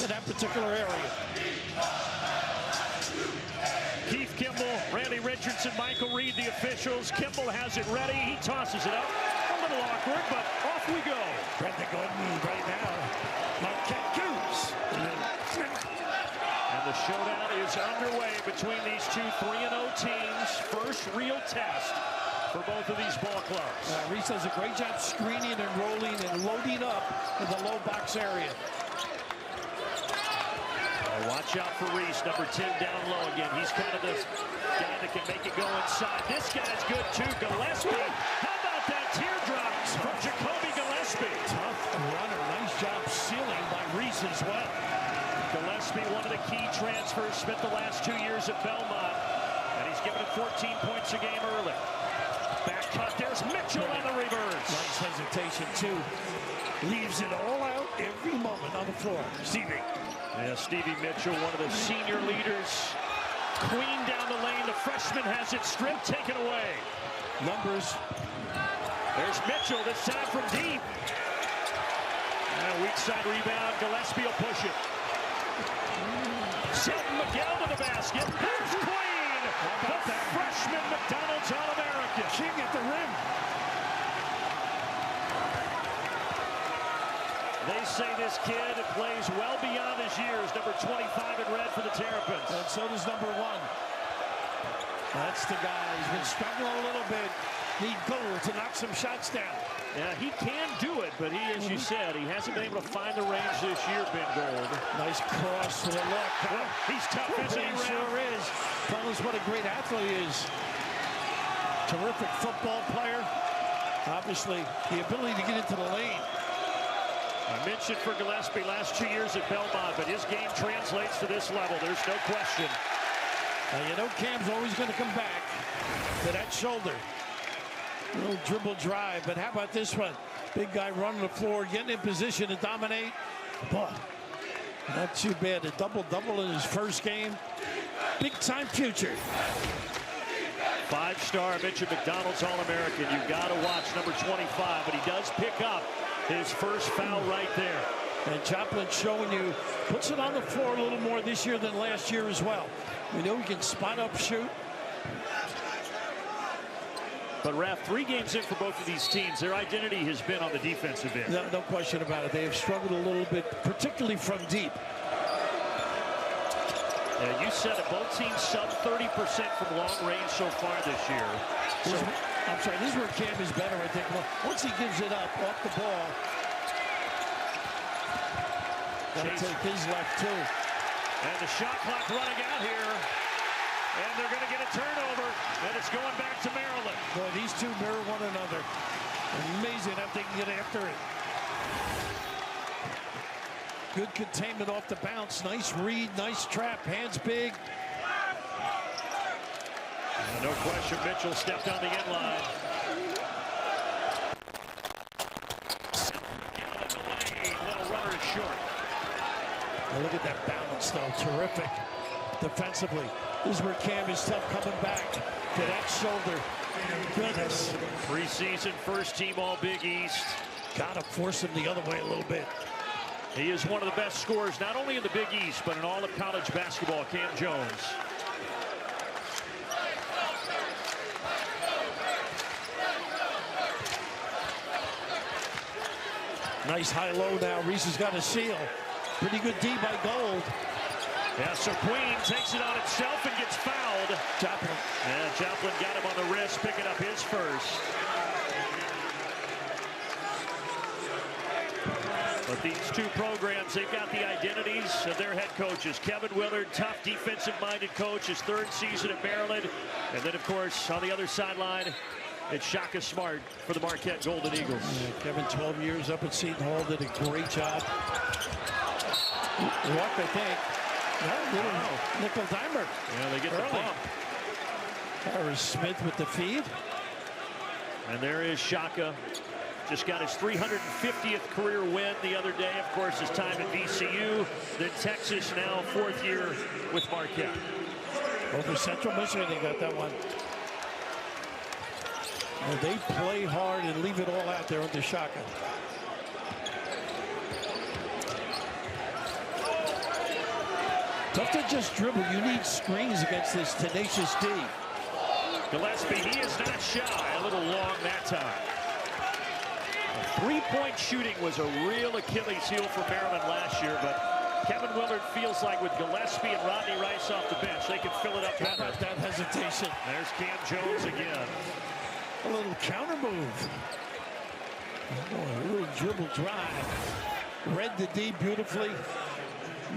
in that particular area. Keith Kimball, Randy Richardson, Michael Reed, the officials. Kimball has it ready. He tosses it up. A little awkward, but off we go. Brenda Gordon right now. Marquette goes. And the showdown is underway between these two 3-0 teams. First real test for both of these ball clubs. Reese does a great job screening and rolling and loading up in the low box area. Watch out for Reese, number 10 down low again. He's kind of the guy that can make it go inside. This guy's good too, Gillespie. How about that teardrop from Jacoby Gillespie? Tough runner, nice job sealing by Reese as well. Gillespie, one of the key transfers, spent the last 2 years at Belmont, and he's given it 14 points a game early. Back cut, there's Mitchell on the reverse. Nice hesitation too. Leaves it all out every moment on the floor. Stevie. Yeah, Stevie Mitchell, one of the senior leaders. Queen down the lane. The freshman has it stripped, taken away. Numbers. There's Mitchell, this time from deep. And a weak side rebound. Gillespie will push it. Selton Miguel to the basket. There's Queen. The freshman McDonald's All-American. King at the rim. They say this kid plays well beyond his years. Number 25 in red for the Terrapins. And so does number 1. That's the guy. He's been struggling a little bit. Need goal to knock some shots down. Yeah, he can do it, but he, as you said, he hasn't been able to find the range this year, Ben Gold. Nice cross to the left. Well, he's tough, isn't he, He sure is. Tell us what a great athlete he is. Terrific football player. Obviously, the ability to get into the lane. I mentioned for Gillespie last 2 years at Belmont, but his game translates to this level. There's no question. Now, you know Cam's always going to come back to that shoulder. A little dribble drive, but how about this one? Big guy running the floor, getting in position to dominate. Boy, not too bad. A double-double in his first game. Big-time future. 5-star Mitchell McDonald's All-American. You've got to watch number 25, but he does pick up his first foul right there. And Joplin showing you, puts it on the floor a little more this year than last year as well. We know he can spot up, shoot. But Raph, 3 games in for both of these teams, their identity has been on the defensive end. No question about it. They have struggled a little bit, particularly from deep. Yeah, you said it, both teams sub 30% from long range so far this year. I'm sorry, this is where Cam is better, I think. Once he gives it up off the ball, gotta take his left too. And the shot clock running out here. And they're going to get a turnover. And it's going back to Maryland. Boy, these two mirror one another. Amazing how they can get after it. Good containment off the bounce. Nice read, nice trap, hands big. No question, Mitchell stepped on the end line. Little runner is short. Now look at that balance, though. Terrific defensively. This is where Cam is tough coming back to that shoulder. Goodness. Preseason first team All Big East. Gotta force him the other way a little bit. He is one of the best scorers, not only in the Big East, but in all of college basketball, Cam Jones. Nice high-low now. Reese has got a seal. Pretty good D by Gold. Yeah, so Queen takes it on itself and gets fouled. Joplin. Yeah, Joplin got him on the wrist, picking up his first. But these two programs, they've got the identities of their head coaches. Kevin Willard, tough defensive-minded coach, his 3rd season at Maryland. And then, of course, on the other sideline, it's Shaka Smart for the Marquette Golden Eagles. Yeah, Kevin, 12 years up at Seton Hall, did a great job. Luck, I think. Wow. Nickel dimer. Yeah, they get early. The bump. Harris Smith with the feed. And there is Shaka. Just got his 350th career win the other day. Of course, his time at VCU, then Texas, now 4th year with Marquette. Over Central Michigan, they got that one. And they play hard and leave it all out there under Shaka. Tough to just dribble. You need screens against this tenacious D. Gillespie, he is not shy. A little long that time. Three-point shooting was a real Achilles heel for Maryland last year, but Kevin Willard feels like with Gillespie and Rodney Rice off the bench, they can fill it up better. How about that hesitation? There's Cam Jones again. A little counter move. Oh, a little dribble drive. Read the D beautifully.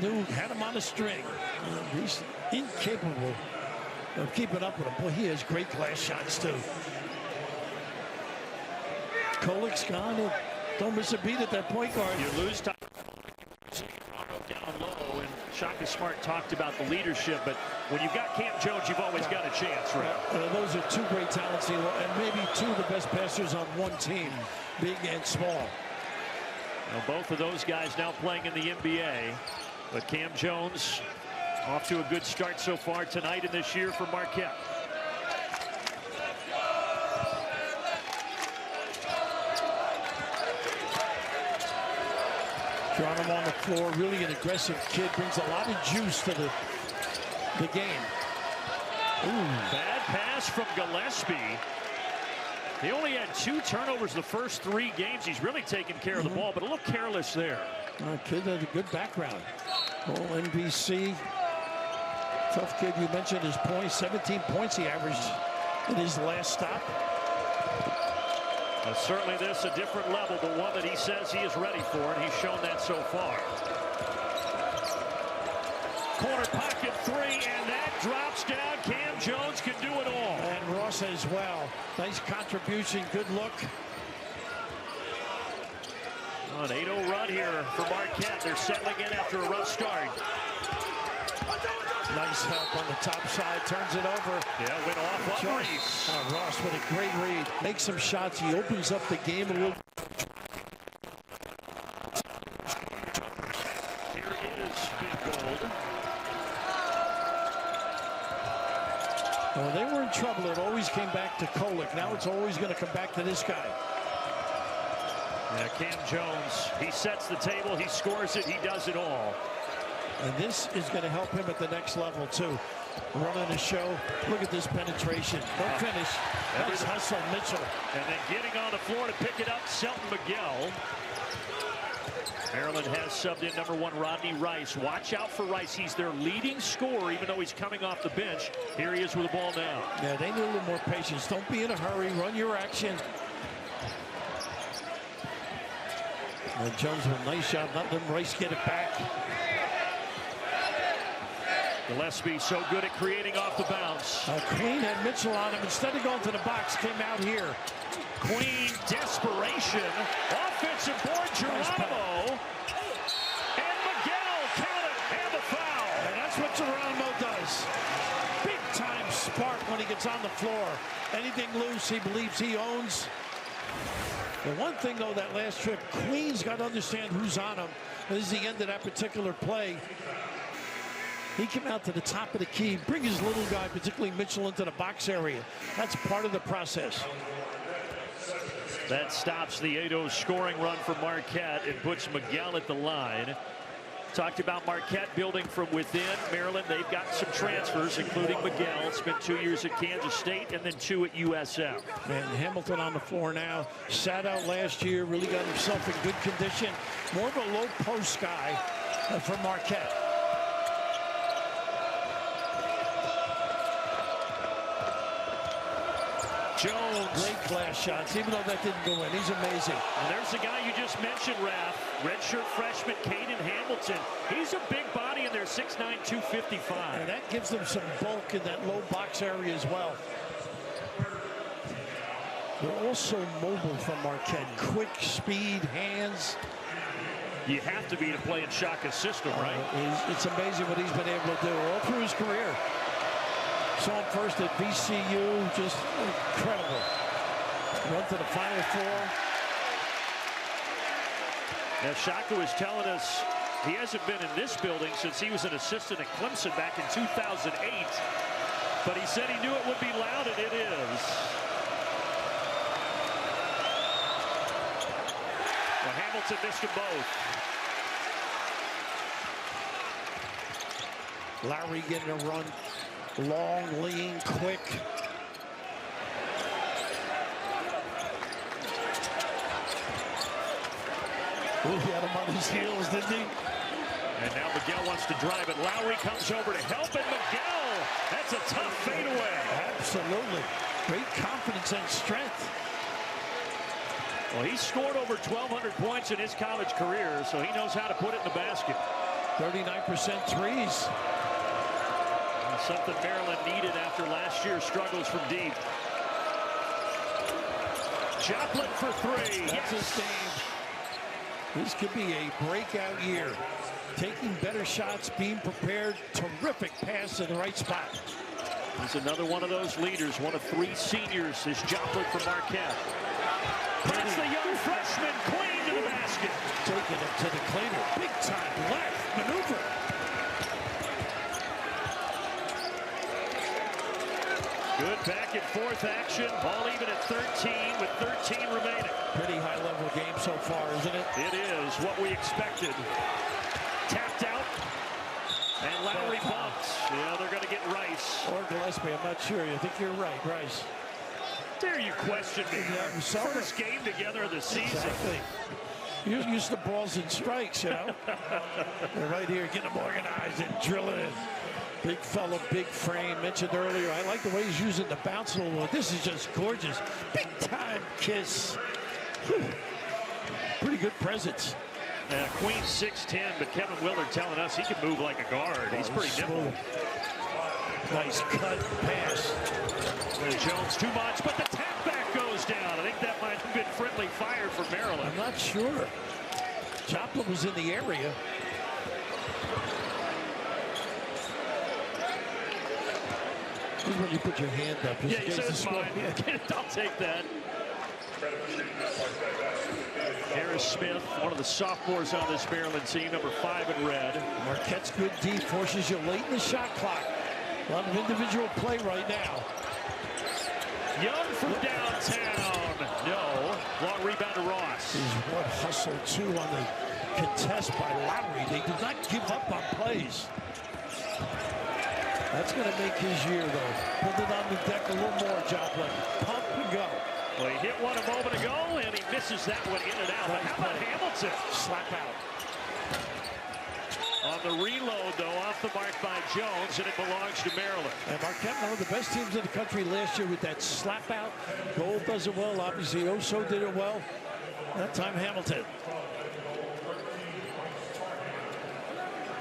Knew had him on a string. He's incapable of keeping up with him. Boy, he has great glass shots too. Kolik's gone. Don't miss a beat at that point guard. You lose time down low, and Shaka Smart talked about the leadership, but when you've got Cam Jones, you've always got a chance, right? Those are two great talents, and maybe two of the best passers on one team, big and small. Well, both of those guys now playing in the NBA, but Cam Jones off to a good start so far tonight and this year for Marquette. Geronimo on the floor, really an aggressive kid, brings a lot of juice to the game. Ooh, bad pass from Gillespie. He only had 2 turnovers the first 3 games. He's really taken care of the ball, but a little careless there. Kid had a good background. Oh, NBC. Tough kid. You mentioned his points. 17 points he averaged in his last stop. Certainly this a different level, the one that he says he is ready for, and he's shown that so far. Corner pocket 3, and that drops down. Cam Jones can do it all. And Ross as well. Nice contribution, good look. An 8-0 run here for Marquette. They're settling in after a rough start. Nice help on the top side, turns it over. Yeah, went off on Reese. Ross with a great read. Makes some shots. He opens up the game a little. Here is Big Gold. When they were in trouble, it always came back to Kolik. Now it's always going to come back to this guy. Yeah, Cam Jones, he sets the table, he scores it, he does it all. And this is going to help him at the next level, too. Running the show. Look at this penetration. No finish. Nice hustle, Mitchell. And then getting on the floor to pick it up, Selton Miguel. Maryland has subbed in number 1, Rodney Rice. Watch out for Rice. He's their leading scorer, even though he's coming off the bench. Here he is with the ball now. Yeah, they need a little more patience. Don't be in a hurry. Run your action. And Jones with a nice shot. Not letting Rice get it back. Gillespie so good at creating off the bounce. Queen had Mitchell on him. Instead of going to the box, came out here. Queen, desperation. Offensive board, Geronimo. And Miguel, count it, and the foul. And that's what Geronimo does. Big time spark when he gets on the floor. Anything loose, he believes he owns. The one thing, though, that last trip, Queen's got to understand who's on him. This is the end of that particular play. He came out to the top of the key, bring his little guy, particularly Mitchell, into the box area. That's part of the process. That stops the 8-0 scoring run for Marquette and puts Miguel at the line. Talked about Marquette building from within. Maryland, they've got some transfers, including Miguel. Spent 2 years at Kansas State and then 2 at USF. And Hamilton on the floor now. Sat out last year, really got himself in good condition. More of a low post guy for Marquette. Jones. Great glass shots, even though that didn't go in. He's amazing. And there's the guy you just mentioned, Raph. Redshirt freshman Caden Hamilton. He's a big body in there, 6'9", 255. And that gives them some bulk in that low box area as well. They're also mobile from Marquette. Quick, speed, hands. You have to be to play in Shaka's system, right? It's amazing what he's been able to do all through his career. Saw him first at VCU, just incredible. Run to the Final Four. Now Shaka was telling us he hasn't been in this building since he was an assistant at Clemson back in 2008. But he said he knew it would be loud, and it is. Well, Hamilton missed them both. Lowry getting a run. Long, lean, quick. Ooh, he had him on his heels, didn't he? And now Miguel wants to drive it. Lowry comes over to help, and Miguel, that's a tough fadeaway. Absolutely. Great confidence and strength. Well, he scored over 1,200 points in his college career, so he knows how to put it in the basket. 39% threes. And something Maryland needed after last year's struggles from deep. Joplin for three. That's his game. This could be a breakout year. Taking better shots, being prepared. Terrific pass in the right spot. He's another one of those leaders. One of three seniors is Joplin from Marquette. That's the young freshman clean to the basket. Taking it to the cleaner. Big time left maneuver. Good back and forth action. Ball even at 13 with 13 remaining. Pretty high level game so far, isn't it? It is what we expected. Tapped out. And Lowry bumps. Yeah, they're going to get Rice. Or Gillespie, I'm not sure. I think you're right, Rice. Dare you question me? Yeah, First game together of the season. Exactly. You're used to balls and strikes, you know? They're right here getting them organized and drilling it. Big fella, big frame. Mentioned earlier, I like the way he's using the bounce a little bit. This is just gorgeous. Big time kiss. Whew. Pretty good presence. Queen 6'10", but Kevin Willard telling us he can move like a guard. He's pretty nimble. Nice cut pass. Jones too much, but the tap back goes down. I think that might have been friendly fire for Maryland. I'm not sure. Joplin was in the area. This is when you put your hand up. Yeah, he says mine. I'll take that. Harris Smith, one of the sophomores on this Maryland team, number 5 in red. Marquette's good D forces you late in the shot clock. A lot of individual play right now. Young from downtown. No. Long rebound to Ross. Is what hustle, too, on the contest by Lowry. They do not give up on plays. That's going to make his year, though. Put it on the deck a little more, Joplin. Pump and go. Well, he hit one a moment ago, and he misses that one in and out. But how about Hamilton? Slap out. On the reload, though, off the mark by Jones, and it belongs to Maryland. And Marquette, one of the best teams in the country last year with that slap out. Gold does it well. Obviously, Oso did it well. That time, Hamilton.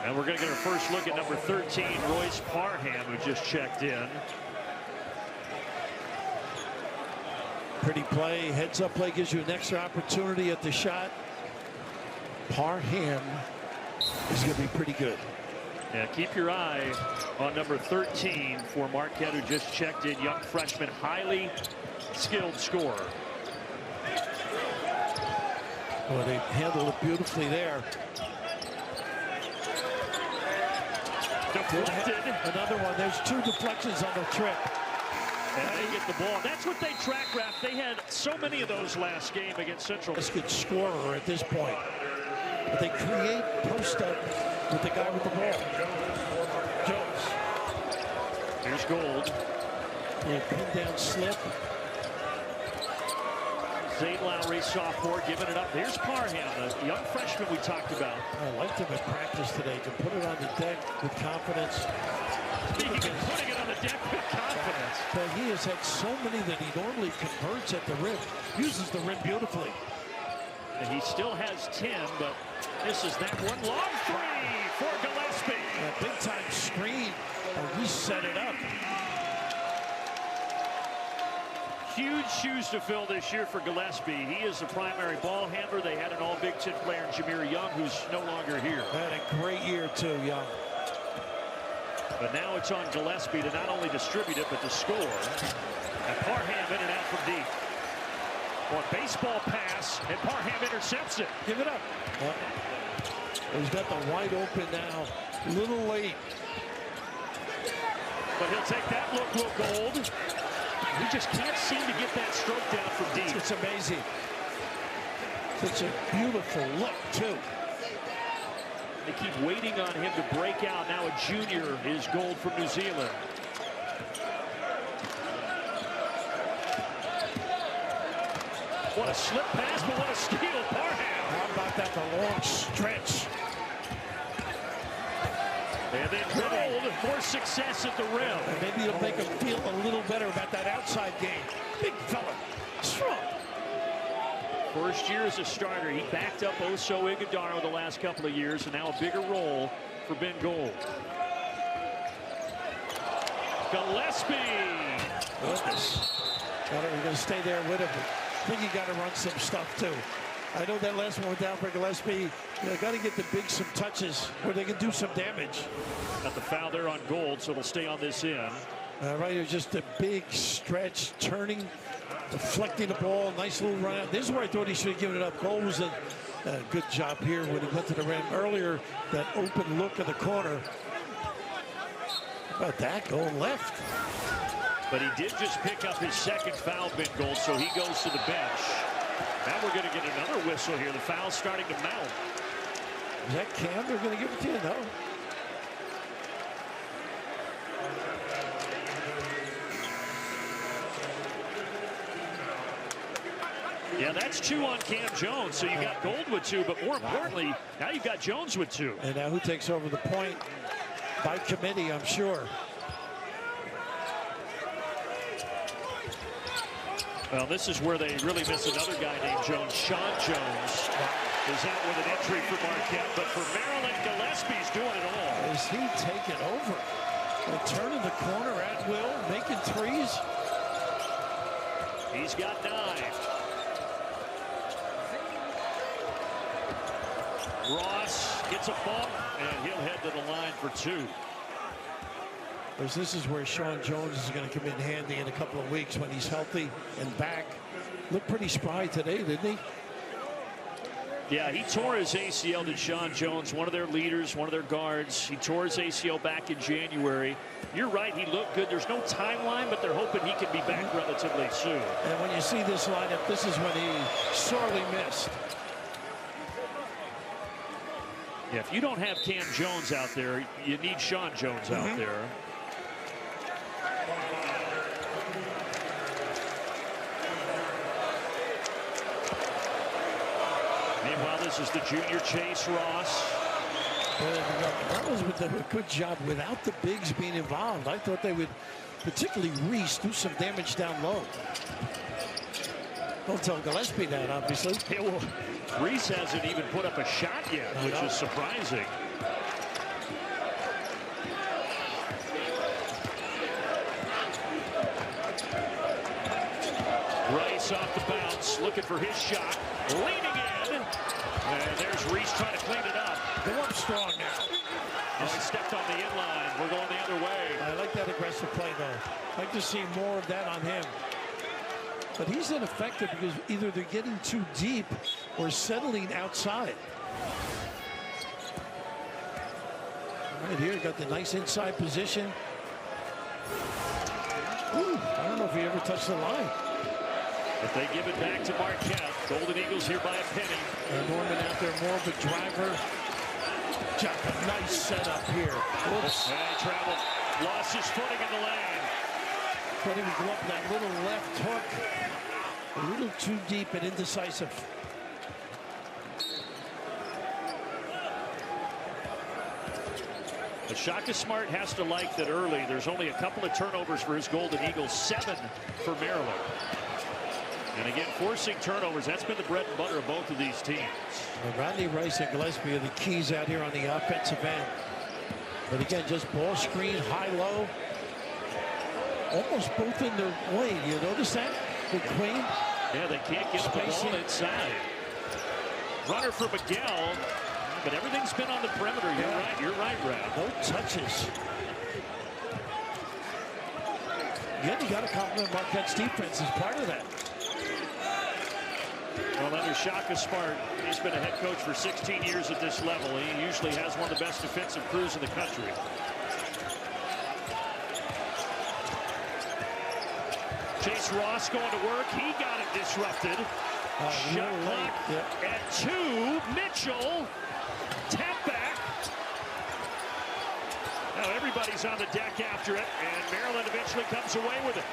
And we're going to get our first look at number 13, Royce Parham, who just checked in. Pretty play. Heads up play gives you an extra opportunity at the shot. Parham is going to be pretty good. Yeah, keep your eye on number 13 for Marquette, who just checked in. Young freshman, highly skilled scorer. Well, they handled it beautifully there. Deflected. Another one. There's 2 deflections on the trip. And they get the ball. That's what they track wrap. They had so many of those last game against Central. This good scorer at this point. But they create post up with the guy with the ball. Jones. Here's Gold. Yeah, pin down slip. Zane Lowry, sophomore, giving it up. Here's Parham, the young freshman we talked about. I liked him in practice today. To put it on the deck with confidence. Speaking of putting it on the deck with confidence. But he has had so many that he normally converts at the rim. Uses the rim beautifully. And he still has 10, but this is that one long three for Gillespie. A big time screen. And we set it up. Huge shoes to fill this year for Gillespie. He is the primary ball handler. They had an all Big Ten player in Jameer Young, who's no longer here. Had a great year too, Young. But now it's on Gillespie to not only distribute it, but to score. And Parham in and out from deep. Well, baseball pass, and Parham intercepts it. Give it up. Well, he's got the wide open now. A little late. But he'll take that look, Will Gold. We just can't seem to get that stroke down from deep. It's amazing. Such a beautiful look, too. They keep waiting on him to break out. Now a junior is gold from New Zealand. What a slip pass, but what a steal, Parham. How about that, the long stretch? And then Gold, more success at the rim. And maybe it'll make him feel a little better about that outside game. Big fella, strong. First year as a starter, he backed up Oso Ighodaro the last couple of years, and now a bigger role for Ben Gold. Gillespie. Goodness. We're going to stay there with him. I think you got to run some stuff too. I know that last one went down for Gillespie. You got to get the bigs some touches where they can do some damage. Got the foul there on Gold, so it'll stay on this end. Right here, just a big stretch, turning, deflecting the ball, nice little run out. This is where I thought he should have given it up. Gold was a good job here when he went to the rim earlier. That open look in the corner. How about that, going left? But he did just pick up his second foul, Ben Gold, so he goes to the bench. Now we're going to get another whistle here. The foul's starting to mount. Is that Cam they're going to give it to you? No. Yeah, that's 2 on Cam Jones. So you got Gold with 2, but more importantly, now you've got Jones with 2. And now who takes over the point? By committee, I'm sure. Well, this is where they really miss another guy named Jones. Sean Jones is out with an injury for Marquette, but for Maryland, Gillespie's doing it all. Is he taking over? And turning the corner at will, making threes. He's got 9. Ross gets a bump, and he'll head to the line for 2. Because this is where Sean Jones is going to come in handy in a couple of weeks when he's healthy and back. Looked pretty spry today, didn't he? Yeah, he tore his ACL, did Sean Jones, one of their leaders, one of their guards. He tore his ACL back in January. You're right, he looked good. There's no timeline, but they're hoping he can be back relatively soon. And when you see this lineup, this is when he sorely missed. Yeah, if you don't have Cam Jones out there, you need Sean Jones out there. Meanwhile, this is the junior Chase Ross. That was a good job without the bigs being involved. I thought they would, particularly Reese, do some damage down low. Don't tell Gillespie that, obviously. Yeah, well, Reese hasn't even put up a shot yet, which is surprising. Rice off the bounce, looking for his shot, leaning in, and there's Reese trying to clean it up. Go up strong now. Oh, he stepped on the inline. We're going the other way. I like that aggressive play, though. I'd like to see more of that on him. But he's ineffective because either they're getting too deep or settling outside. Right here, got the nice inside position. Ooh, I don't know if he ever touched the line. If they give it back to Marquette, Golden Eagles here by a penny. And Norman out there, more of a driver. Got a nice setup here. Oops. And he traveled, lost his footing in the lane. Couldn't even go up that little left hook. A little too deep and indecisive. But Shaka Smart has to like that early. There's only a couple of turnovers for his Golden Eagles, 7 for Maryland. And again, forcing turnovers, that's been the bread and butter of both of these teams. Well, Rodney Rice and Gillespie are the keys out here on the offensive end. But again, just ball screen, high-low. Almost both in their lane. You notice that? The Queen. Yeah, they can't get the ball inside. Runner for Miguel, but everything's been on the perimeter. You're right, Brad. No touches. Again, you got to compliment Marquette's defense as part of that. Well, under Shaka Smart, he's been a head coach for 16 years at this level. He usually has one of the best defensive crews in the country. Chase Ross going to work. He got it disrupted. Shot clock at 2. Mitchell, tap back, Now everybody's on the deck after it, and Maryland eventually comes away with it.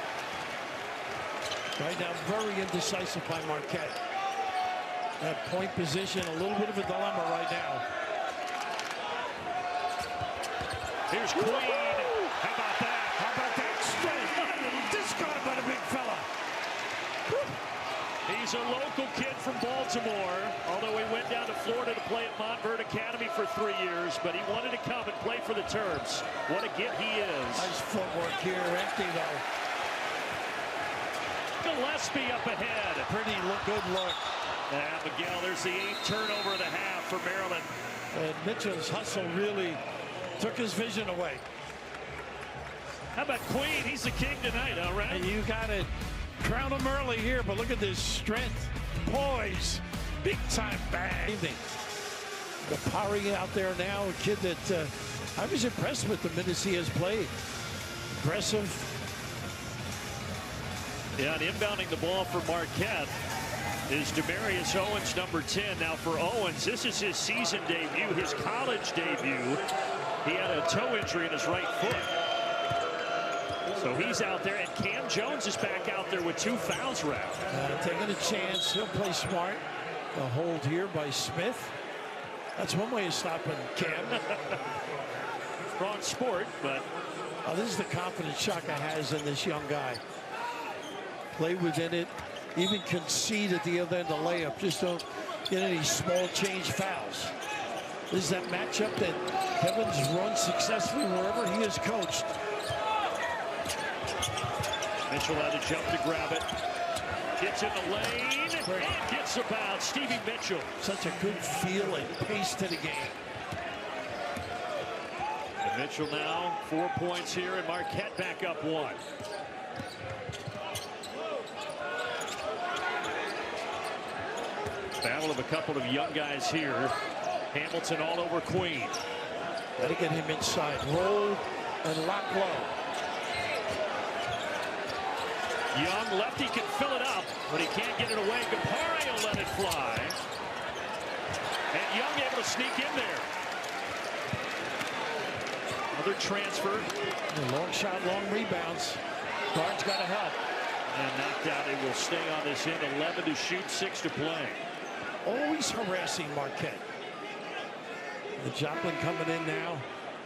Right now, very indecisive by Marquette. That point position, a little bit of a dilemma right now. Here's Queen. How about that? How about that strength? Discard by the big fella. He's a local kid from Baltimore, although he went down to Florida to play at Montverde Academy for 3 years, but he wanted to come and play for the Terps. What a get he is. Nice footwork here, empty though. Gillespie up ahead. Pretty good look. And Miguel, there's the 8th turnover of the half for Maryland. And Mitchell's hustle really took his vision away. How about Queen? He's the king tonight, all right? And you got to crown him early here, but look at this strength, poise, big time bang. The powering out there now, a kid that I was impressed with the minutes he has played. Aggressive. Yeah, and inbounding the ball for Marquette is Demarius Owens, number 10. Now for Owens, this is his season debut, his college debut. He had a toe injury in his right foot. So he's out there, and Cam Jones is back out there with 2 fouls wrapped. Taking a chance. He'll play smart. A hold here by Smith. That's one way of stopping Cam. Wrong sport, but... this is the confidence Shaka has in this young guy. Play within it. Even concede at the other end of the layup. Just don't get any small change fouls. This is that matchup that Kevin's run successfully wherever he is coached. Mitchell had to jump to grab it. Gets in the lane and gets about Stevie Mitchell. Such a good feel and pace to the game. And Mitchell now 4 points here, and Marquette back up 1. Battle of a couple of young guys here. Hamilton all over Queen. Got to get him inside. Roll and lock low. Young lefty can fill it up, but he can't get it away. Gapario let it fly. And Young able to sneak in there. Another transfer. Long shot, long rebounds. Guard's got to help. And knocked out. It will stay on this end. 11 to shoot, 6 to play. Always harassing Marquette. The Joplin coming in now.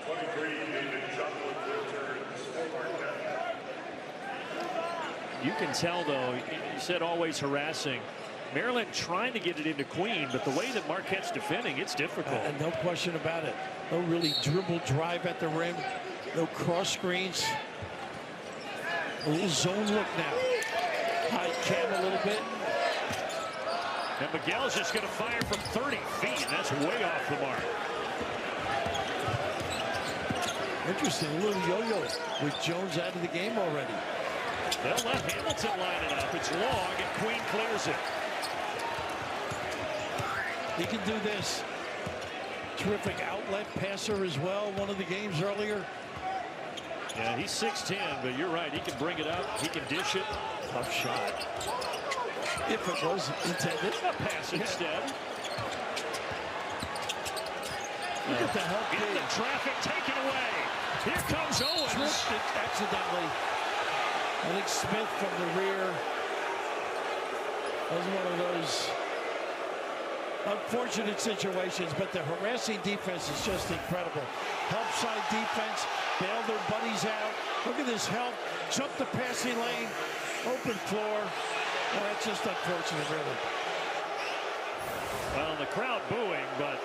23, David Joplin returns for Marquette. You can tell, though, you said always harassing. Maryland trying to get it into Queen, but the way that Marquette's defending, it's difficult. And no question about it. No really dribble drive at the rim. No cross screens. A little zone look now. High Cam a little bit. And Miguel's just going to fire from 30 feet. And that's way off the mark. Interesting, a little yo-yo with Jones out of the game already. They'll let Hamilton line it up. It's long, and Queen clears it. He can do this. Terrific outlet passer as well. One of the games earlier. Yeah, he's 6'10", but you're right. He can bring it up. He can dish it. Tough shot. If it was intended. A pass instead. Look at the help. In the traffic, taken away. Here comes Owens. Tripped it accidentally. I think Smith from the rear. That was one of those unfortunate situations, but the harassing defense is just incredible. Help side defense, bail their buddies out. Look at this help, jump the passing lane, open floor. Well, that's just unfortunate, really. Well, the crowd booing, but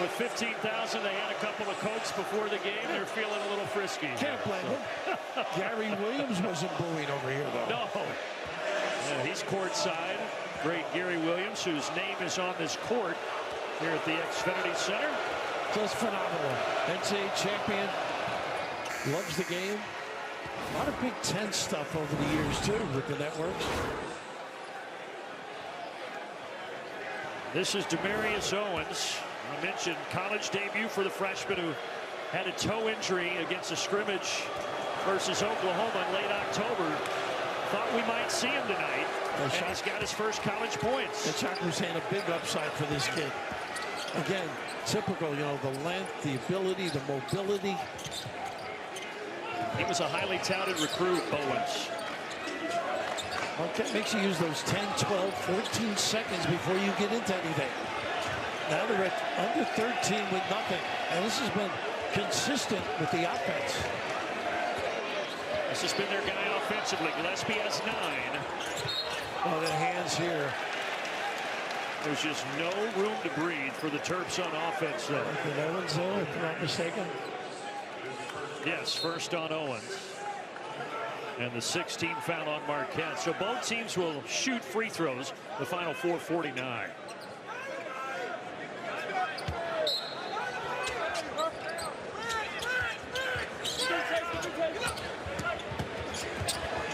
with 15,000, they had a couple of Cokes before the game. They're feeling a little frisky. Can't blame him. Gary Williams wasn't booing over here, though. No. Yeah, he's courtside. Great Gary Williams, whose name is on this court here at the Xfinity Center. Just phenomenal. NCAA champion. Loves the game. A lot of Big Ten stuff over the years, too, with the networks. This is Demarius Owens. I mentioned college debut for the freshman who had a toe injury against a scrimmage versus Oklahoma in late October. Thought we might see him tonight, and he's got his first college points. And Chuck was saying a big upside for this kid. Again, typical, you know, the length, the ability, the mobility. He was a highly touted recruit, Bowens. Marquette makes you use those 10, 12, 14 seconds before you get into anything. Now they're at under 13 with nothing. And this has been consistent with the offense. This has been their guy offensively. Gillespie has 9. Oh, the hands here. There's just no room to breathe for the Terps on offense, though. Did Owens, though, if I'm not mistaken? Yes, first on Owens. And the 16th foul on Marquette. So both teams will shoot free throws. The final 4:49.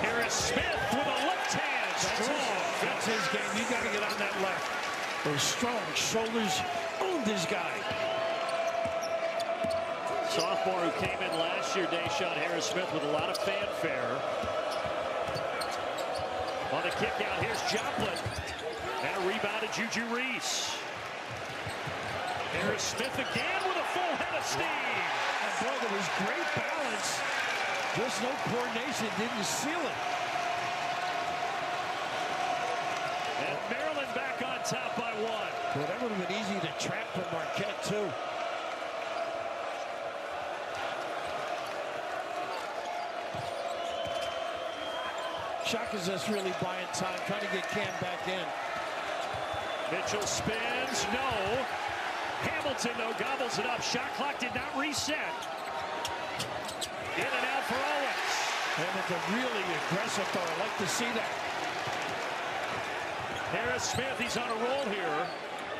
Harris Smith with a left hand. Strong. That's his game. You got to get on that left. Those strong shoulders owned this guy. Sophomore who came in last year, Deshaun Harris Smith, with a lot of fanfare. On the kick out, here's Joplin. And a rebound to Juju Reese. Harris Smith again with a full head of steam. And boy, there was great balance. Just no coordination, didn't seal it. And Maryland back on top by 1. Well, that would have been easy to trap for Marquette, too. Shaka's just really buying time, trying to get Cam back in. Mitchell spins, no. Hamilton, though, gobbles it up. Shot clock did not reset. In and out for Owens. Hamilton really aggressive, though. I like to see that. Harris Smith, he's on a roll here,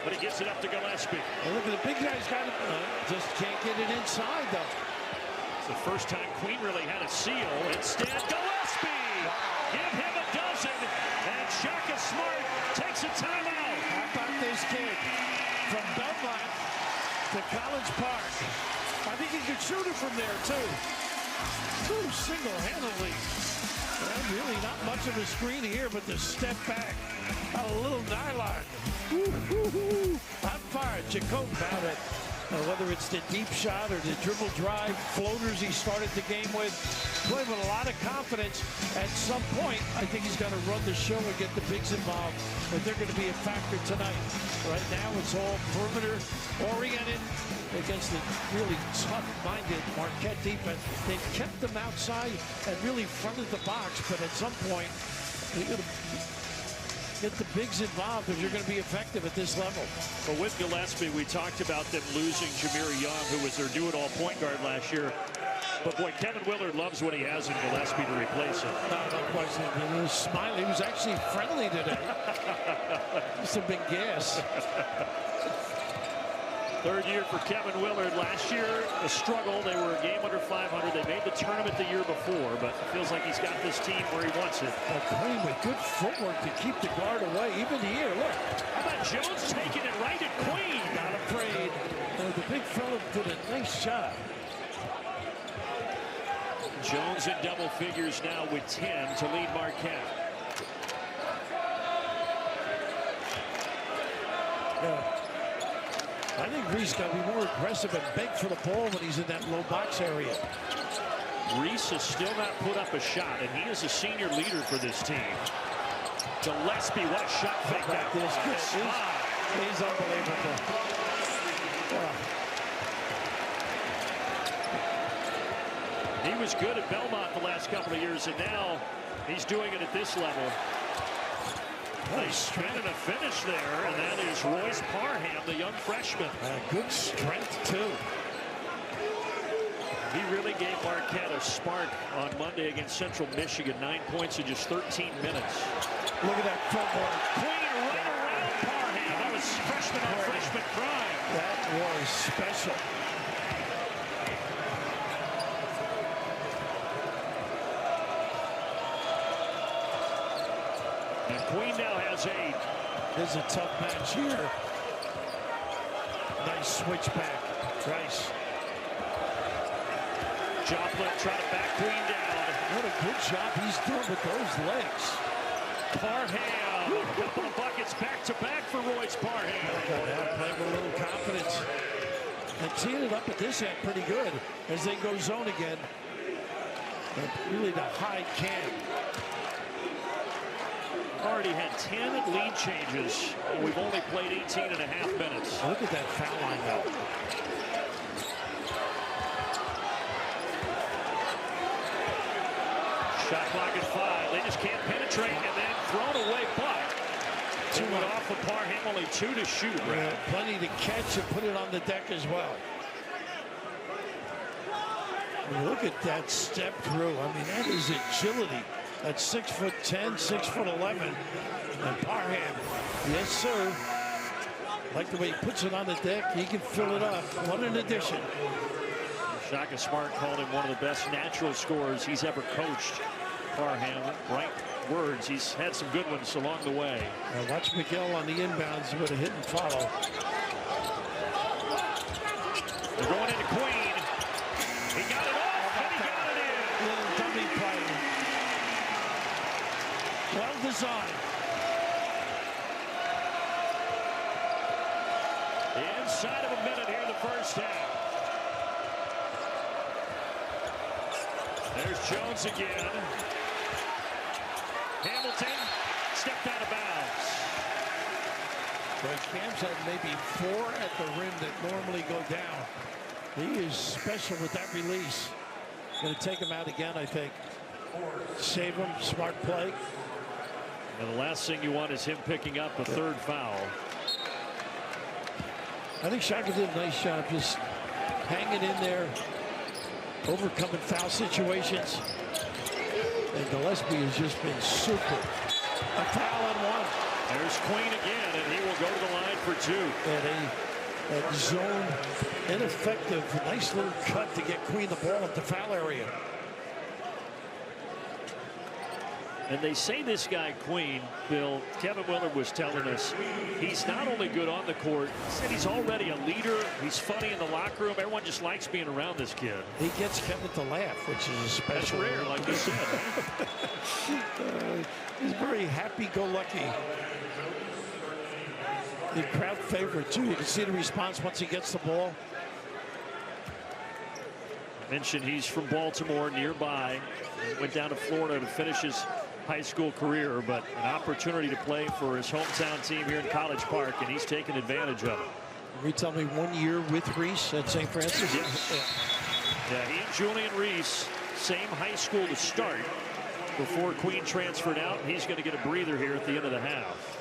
but he gets it up to Gillespie. Well, look at the big guy's got it. Just can't get it inside, though. It's the first time Queen really had a seal. Instead, Gillespie! Give him a dozen, and Shaka Smart takes a timeout. How about this kid? From Belmont to College Park. I think he could shoot it from there, too. Single-handedly. Well, really not much of a screen here, but the step back. A little nylon. On fire. Jacob about it. Whether it's the deep shot or the dribble drive, floaters he started the game with. Playing with a lot of confidence. At some point, I think he's got to run the show and get the bigs involved. But they're going to be a factor tonight. Right now, it's all perimeter oriented against the really tough-minded Marquette defense. They've kept them outside and really fronted the box. But at some point, they're going to get the bigs involved if you're going to be effective at this level. But with Gillespie, we talked about them losing Jameer Young, who was their do-it-all point guard last year. But boy, Kevin Willard loves what he has in Gillespie to replace him. No question. He was smiling. He was actually friendly today. Just a big gas. Third year for Kevin Willard. Last year, a struggle. They were a game under 500. They made the tournament the year before, but it feels like he's got this team where he wants it. Queen with good footwork to keep the guard away. Even here, look. How about Jones taking it right at Queen? Not afraid. The big fella did a nice shot. Jones in double figures now with 10 to lead Marquette. Yeah. I think Reese got to be more aggressive and beg for the ball when he's in that low box area. Reese has still not put up a shot, and he is a senior leader for this team. Gillespie, what a shot fake out. This is unbelievable. He was good at Belmont the last couple of years, and now he's doing it at this level. Nice strength and a finish there, and that is Royce Parham, the young freshman. Good strength, too. He really gave Marquette a spark on Monday against Central Michigan. 9 points in just 13 minutes. Look at that footwork. Clean right around Parham. That was freshman on freshman prime. That was special. And Queen now has 8. This is a tough match here. Nice switch back. Rice. Joplin trying to back Queen down. What a good job he's doing with those legs. Parham, a couple of buckets back-to-back for Royce Parham. Now playing with a little confidence. And teeing it up at this end pretty good as they go zone again. But really to hide Cam. Already had 10 lead changes. We've only played 18 and a half minutes. Look at that foul line though. Shot clock at 5. They just can't penetrate and then thrown away. But two went off of Parham, only 2 to shoot. Yeah, plenty to catch and put it on the deck as well. I mean, look at that step through. I mean, that is agility. That's 6'10", 6'11". And Parham, yes sir. Like the way he puts it on the deck, he can fill it up. What an addition. Shaka Smart called him one of the best natural scorers he's ever coached. Parham, right words. He's had some good ones along the way. Now watch Miguel on the inbounds with a hit and follow. They're going into Queen. He got it off and he got it in. Little dummy play. Well designed. Inside of a minute here in the first half. There's Jones again. Hamilton stepped out of bounds. But Cam's had maybe 4 at the rim that normally go down. He is special with that release. Going to take him out again, I think. Save him, smart play. And the last thing you want is him picking up a third foul. I think Shaka did a nice job just hanging in there, overcoming foul situations. And Gillespie has just been super. A foul and 1. There's Queen again, and he will go to the line for 2. And a zone ineffective. Nice little cut to get Queen the ball at the foul area. And they say this guy, Queen, Bill, Kevin Willard was telling us, he's not only good on the court, he said he's already a leader. He's funny in the locker room. Everyone just likes being around this kid. He gets Kevin to laugh, which is a special. That's rare, like you said. He's very happy-go-lucky. The crowd favorite, too. You can see the response once he gets the ball. Mentioned he's from Baltimore, nearby. Went down to Florida to finish his high school career, but an opportunity to play for his hometown team here in College Park, and he's taken advantage of it. You tell me 1 year with Reese at St. Francis? Yes. Yeah, he and Julian Reese, same high school to start before Queen transferred out. He's going to get a breather here at the end of the half.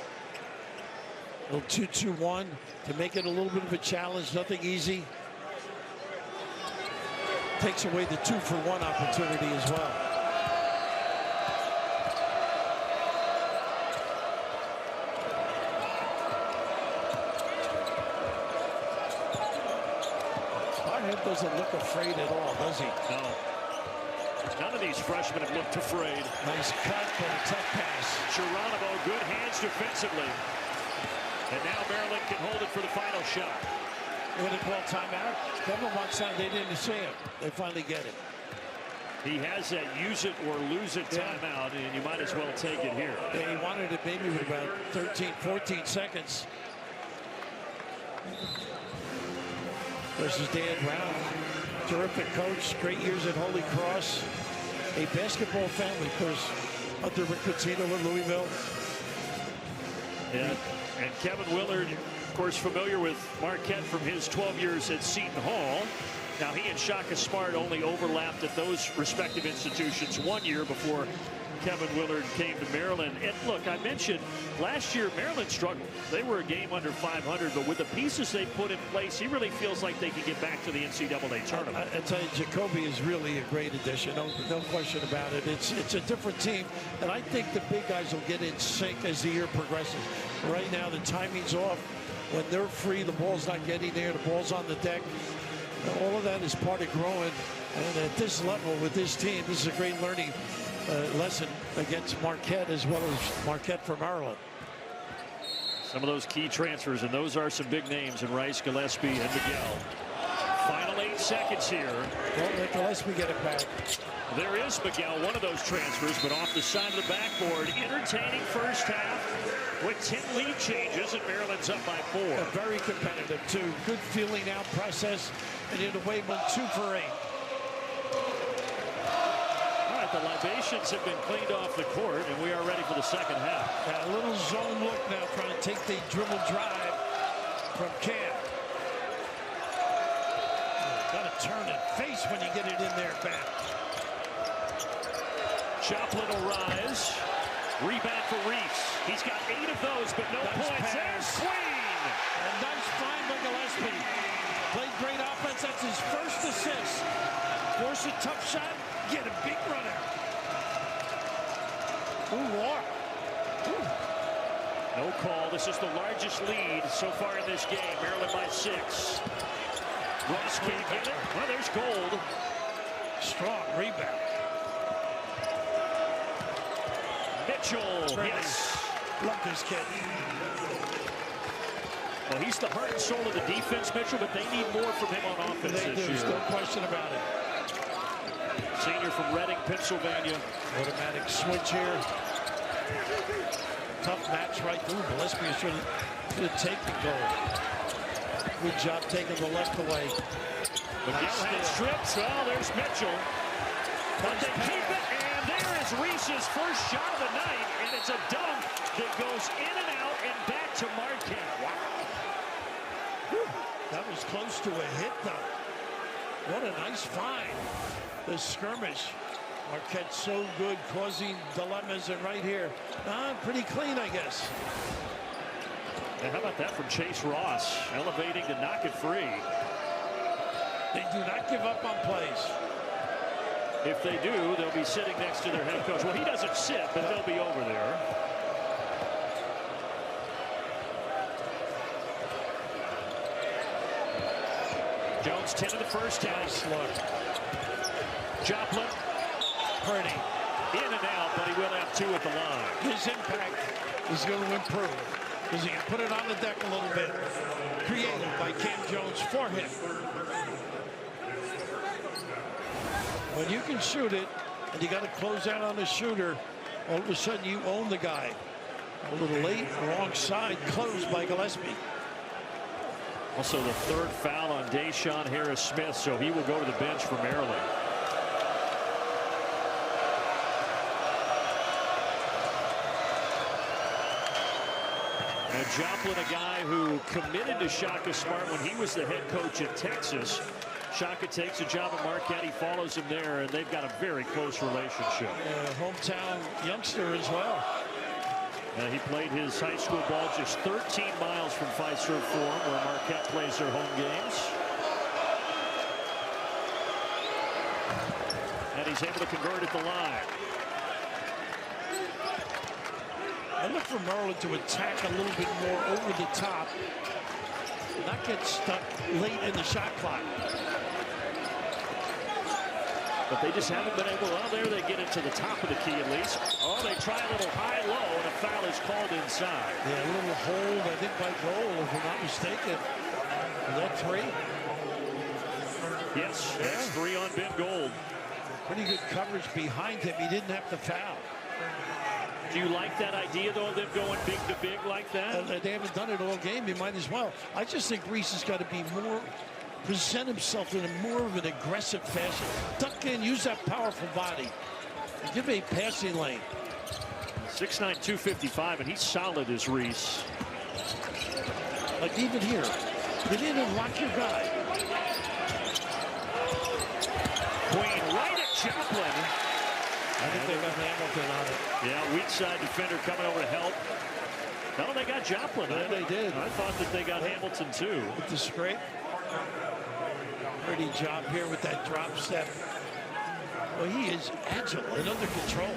A little 2-2-1 to make it a little bit of a challenge. Nothing easy. Takes away the 2-for-1 opportunity as well. Parham doesn't look afraid at all, does he? No. None of these freshmen have looked afraid. Nice cut, but a tough pass. Geronimo, good hands defensively. And now Maryland can hold it for the final shot. When they call timeout, Kevin wants time. They didn't see him. They finally get it. He has that use it or lose it timeout, and you might as well take it here. Yeah, he wanted it maybe with about 13, 14 seconds. Versus Dan Brown. Terrific coach. Great years at Holy Cross. A basketball family, of course, under Rick Pitino in Louisville. Yeah, and Kevin Willard, of course, familiar with Marquette from his 12 years at Seton Hall. Now, he and Shaka Smart only overlapped at those respective institutions 1 year before Kevin Willard came to Maryland. And look, I mentioned last year Maryland struggled. They were a game under 500, but with the pieces they put in place, he really feels like they can get back to the NCAA tournament. I tell you, Jacoby is really a great addition. No question about it. It's a different team, and I think the big guys will get in sync as the year progresses. Right now, the timing's off. When they're free, the ball's not getting there. The ball's on the deck. All of that is part of growing. And at this level with this team, this is a great learning lesson against Marquette as well as Marquette from Maryland. Some of those key transfers, and those are some big names in Rice, Gillespie, and Miguel. Final 8 seconds here. Don't let Gillespie get it back. There is Miguel, one of those transfers, but off the side of the backboard. Entertaining first half with 10 lead changes, and Maryland's up by 4. Very competitive, too. Good feeling out process, and in a way, went 2 for 8. All right, the libations have been cleaned off the court, and we are ready for the second half. A little zone look now, trying to take the dribble drive from Cam. Got to turn and face when you get it in there, back. Joplin will rise. Rebound for Reese. He's got 8 of those, but no Nice points. pass. There's Queen. A nice find by Gillespie. Played great offense. That's his first assist. Force a tough shot. Get a big run out. Ooh, walk. Ooh. No call. This is the largest lead so far in this game. Maryland by 6. Ross can't get it. Well, there's Gold. Strong rebound. Mitchell. Yes. Love this kid. Well, he's the heart and soul of the defense, Mitchell, but they need more from him on offense They this do. year. No question about it. Senior from Reading, Pennsylvania. Automatic switch here. Tough match right through. Gillespie should have taken goal. Good job taking the left away. McGill had strips. Well, there's Mitchell. But they keep it, and there is Reese's first shot of the night, and it's a dunk that goes in and out and back to Marquette. Wow. Whew. That was close to a hit, though. What a nice find. The skirmish. Marquette so good, causing dilemmas, and right here, pretty clean, I guess. And how about that from Chase Ross, elevating to knock it free. They do not give up on plays. If they do, they'll be sitting next to their head coach. Well, he doesn't sit, but they'll be over there. Jones 10 in the first half. Nice look. Joplin. Pretty. In and out, but he will have 2 at the line. His impact is going to improve because he can put it on the deck a little bit. Created by Cam Jones for him. When you can shoot it and you got to close out on the shooter, all of a sudden you own the guy. A little late, wrong side, closed by Gillespie. Also the 3rd foul on Deshaun Harris-Smith, so he will go to the bench for Maryland. Now Joplin, a guy who committed to Shaka Smart when he was the head coach at Texas. Shaka takes a job at Marquette. He follows him there, and they've got a very close relationship. Hometown youngster as well. He played his high school ball just 13 miles from Fiserv Forum, where Marquette plays their home games. And he's able to convert at the line. I look for Maryland to attack a little bit more over the top, not get stuck late in the shot clock. But they just haven't been able. Well, there they get it to the top of the key at least. Oh, they try a little high-low, and a foul is called inside. Yeah, a little hold, I think, by Goal, if I'm not mistaken. Is that 3? Yes, that's 3 on Ben Gold. Pretty good coverage behind him. He didn't have to foul. Do you like that idea, though, of them going big to big like that? They haven't done it all game. You might as well. I just think Reese has got to be more, present himself in a more of an aggressive fashion. Duck in, use that powerful body. Give me a passing lane. 6'9", 255, and he's solid as Reese. Like even here, get in and lock your guy. Queen right at Joplin. I think they got Hamilton on it. Yeah, weak side defender coming over to help. No, they got Joplin. Yeah, they did. I thought that they got Hamilton too. With the scrape. Pretty job here with that drop step. Well, he is agile and under control.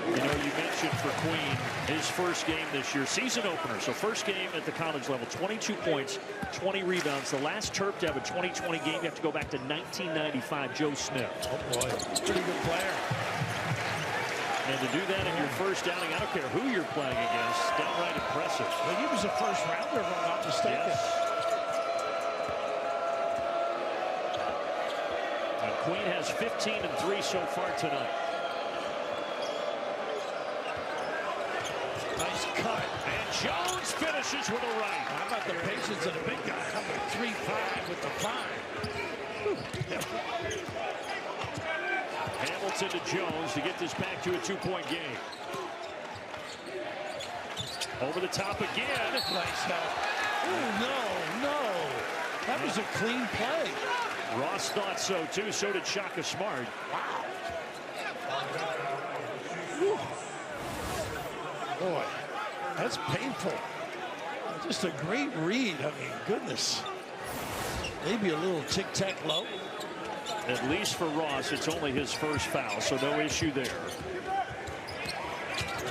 You know, you mentioned for Queen, his first game this year, season opener. So first game at the college level, 22 points, 20 rebounds. The last Terp to have a 2020 game, you have to go back to 1995, Joe Smith. Oh, boy. Pretty good player. And to do that in your first outing, I don't care who you're playing against, downright impressive. Well, he was a first rounder, if I'm not mistaken. Yes. And Queen has 15 and 3 so far tonight. finishes with a right. How about the patience of the big guy? How about 3-5 with the 5? Hamilton to Jones to get this back to a 2-point game. Over the top again. Nice help. Oh, no. That was a clean play. Ross thought so, too. So did Shaka Smart. Wow. Whew. Boy, that's painful. Just a great read. I mean, goodness. Maybe a little tic-tac-low. At least for Ross, it's only his first foul, so no issue there.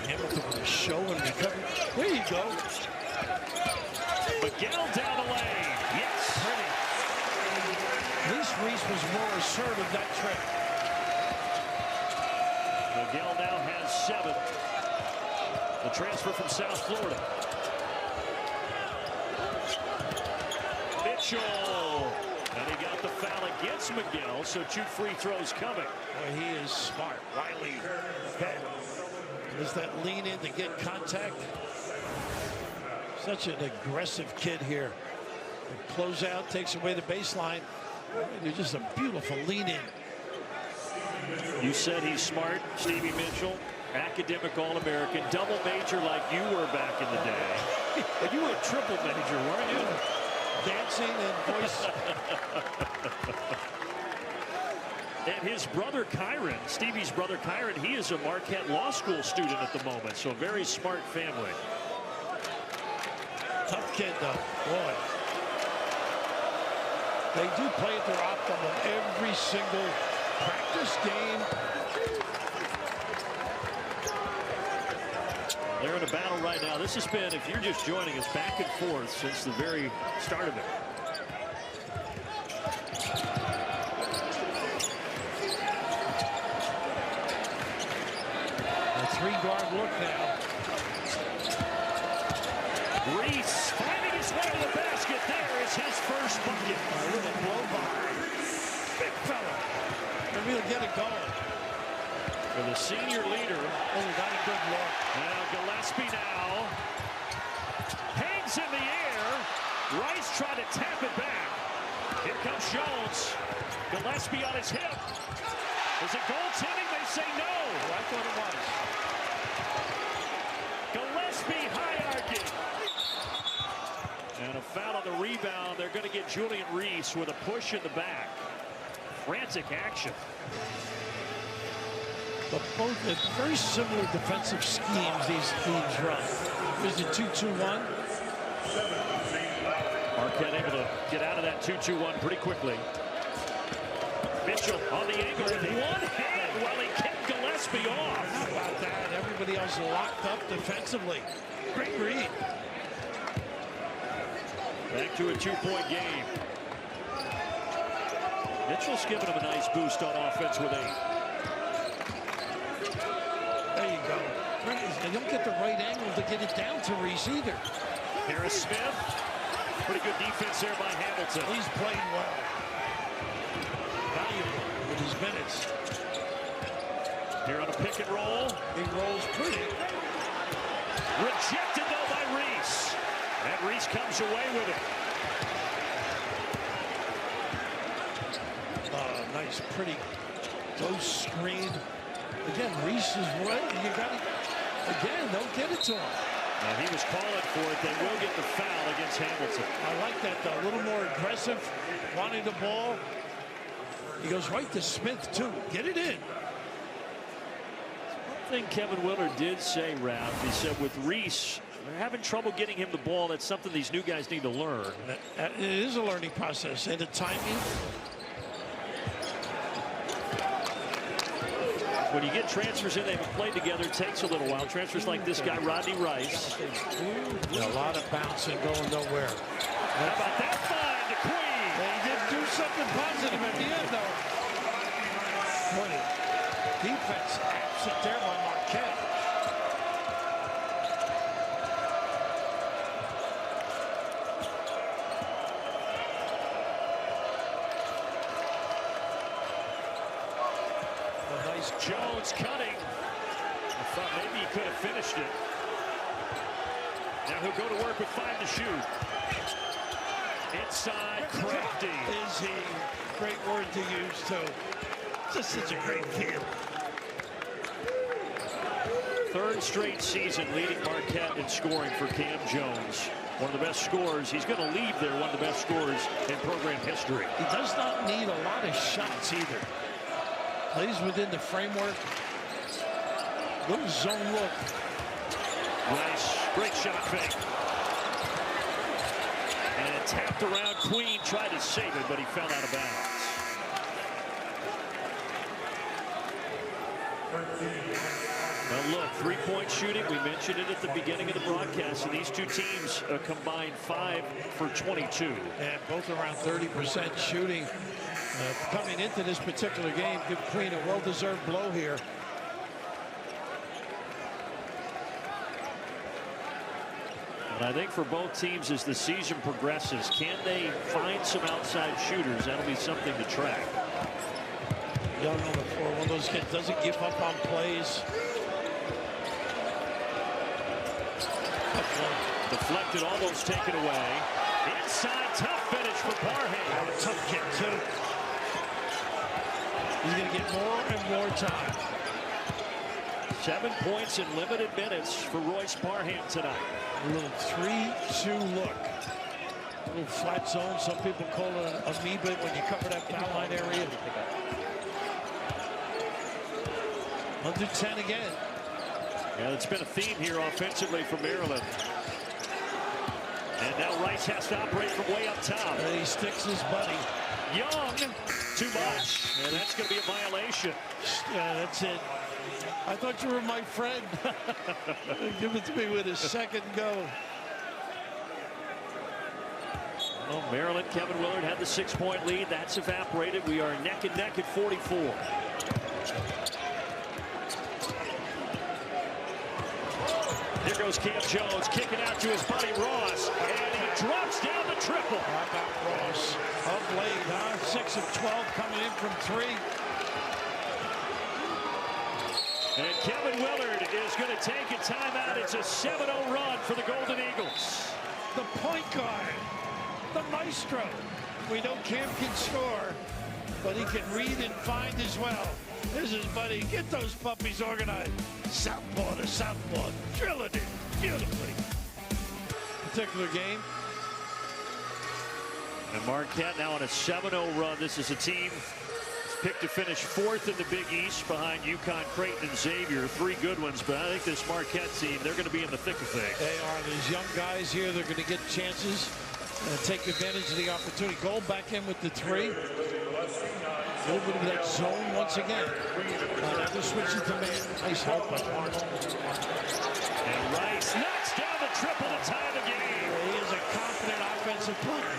Hamilton with a show and recovery. There you go. Miguel down the lane. Yes. Pretty. At least Reese was more assertive that trip. Miguel now has 7. The transfer from South Florida. Mitchell. And he got the foul against Miguel, so 2 free throws coming. Boy, he is smart. Wiley. Does that lean in to get contact? Such an aggressive kid here. The closeout takes away the baseline. It's just a beautiful lean in. You said he's smart, Stevie Mitchell. Academic All-American, double major like you were back in the day. And you were a triple major, weren't you? Dancing and voice. And his brother Kyron, Stevie's brother Kyron, he is a Marquette Law School student at the moment, so a very smart family. Tough kid, though. Boy. They do play at their optimum every single practice game. They're in a battle right now. This has been, if you're just joining us, back and forth since the very start of it. A 3-guard look now. Reese finding his way to the basket. There is his first bucket. A little blow by. Big fella. Maybe he'll get it going. For the senior leader. Oh, got a good look. Now Gillespie now. Hangs in the air. Rice tried to tap it back. Here comes Jones. Gillespie on his hip. Is it goaltending? They say no. Oh, I thought it was. Gillespie high-arcing. And a foul on the rebound. They're going to get Julian Reese with a push in the back. Frantic action. But both very similar defensive schemes these teams run. There's a 2-2-1. Marquette able to get out of that 2-2-1 pretty quickly. Mitchell on the angle with one hand while he kept Gillespie off. How about that? Everybody else locked up defensively. Great read. Back to a 2-point game. Mitchell's giving him a nice boost on offense with 8. There you go. They don't get the right angle to get it down to Reese either. Harris Smith. Pretty good defense there by Hamilton. He's playing well. Valuable with his minutes. Here on a pick and roll. He rolls pretty. Rejected though by Reese. And Reese comes away with it. Nice, pretty close screen. Again, Reese is right. You got to, again, don't get it to him. Now he was calling for it. They will get the foul against Hamilton. I like that, though. A little more aggressive, wanting the ball. He goes right to Smith, too. Get it in. One thing Kevin Willard did say, Ralph, he said with Reese, they're having trouble getting him the ball. That's something these new guys need to learn. It is a learning process. And the timing. When you get transfers in, they haven't played together, it takes a little while. Transfers like this guy, Rodney Rice. A lot of bouncing going nowhere. How about that find to Queen? They did do something positive at the end, though. What a defense absent there by Marquette. Jones cutting. I thought maybe he could have finished it. Now he'll go to work with 5 to shoot. Inside, crafty. Is he? Great word to use, too. Just such a great kid. Third straight season leading Marquette in scoring for Cam Jones. One of the best scorers. He's going to leave there one of the best scorers in program history. He does not need a lot of shots either. Plays within the framework. Little zone look. Nice. Great shot fake. And it tapped around. Queen tried to save it, but he fell out of bounds. Now look, three-point shooting. We mentioned it at the beginning of the broadcast. And these two teams combined 5 for 22. And both around 30% shooting. Coming into this particular game, give Queen a well-deserved blow here. And I think for both teams as the season progresses, can they find some outside shooters? That'll be something to track. Young on the floor, one of those kids doesn't give up on plays. Deflected, almost taken away. Inside, tough finish for Parham. Tough kid, too. He's going to get more and more time. 7 points in limited minutes for Royce Parham tonight. A little 3-2 look. A little flat zone. Some people call it an amoeba when you cover that foul line area. Under 10 again. Yeah, it's been a theme here offensively for Maryland. And now Rice has to operate from way up top. And he sticks his buddy. Young, too much. And that's going to be a violation. Yeah, that's it. I thought you were my friend. Give it to me with a second go. Well, Maryland, Kevin Willard had the 6-point lead. That's evaporated. We are neck and neck at 44. Here goes Cam Jones, kicking out to his buddy Ross, and he drops down the triple. How about Ross? Of late, huh? 6 of 12 coming in from 3. And Kevin Willard is going to take a timeout. It's a 7-0 run for the Golden Eagles. The point guard, the maestro. We know Cam can score, but he can read and find as well. This is buddy. Get those puppies organized. Southpaw to southpaw. Drilling it beautifully. Particular game. And Marquette now on a 7-0 run. This is a team picked to finish 4th in the Big East behind UConn, Creighton, and Xavier. 3 good ones, but I think this Marquette team, they're going to be in the thick of things. They are. These young guys here, they're going to get chances and take advantage of the opportunity. Gold back in with the 3. A little bit of that zone once again. Now they're switching to man. Nice help by Barnes. And Rice knocks down the triple to tie the game. He is a confident offensive player.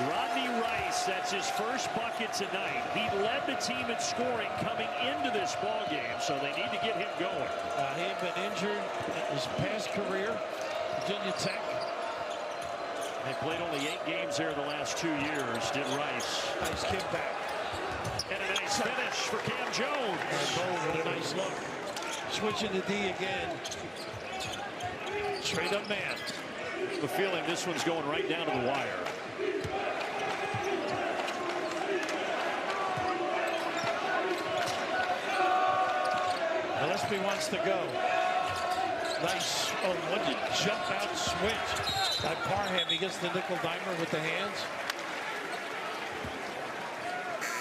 Rodney Rice, that's his first bucket tonight. He led the team in scoring coming into this ball game, so they need to get him going. He had been injured in his past career, Virginia Tech. They played only 8 games there in the last 2 years, did Rice. Nice kick back. And a nice finish for Cam Jones. And with a nice look. Switching to D again. Straight up man. I have a feeling this one's going right down to the wire. Gillespie wants to go. Nice. Oh, what a jump out switch by Parham. He gets the nickel dimer with the hands.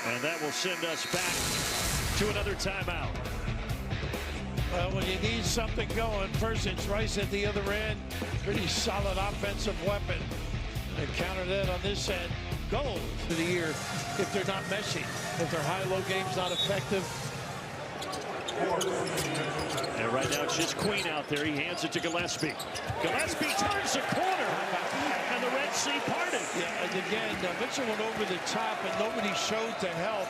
And that will send us back to another timeout. Well, when you need something going, first it's Rice at the other end. Pretty solid offensive weapon. And counter that on this end. Gold for the year if they're not meshing. If their high-low game's not effective. And right now it's just Queen out there. He hands it to Gillespie. Gillespie turns the corner. And the Red Sea parted. Yeah, and again, Mitchell went over the top and nobody showed to help.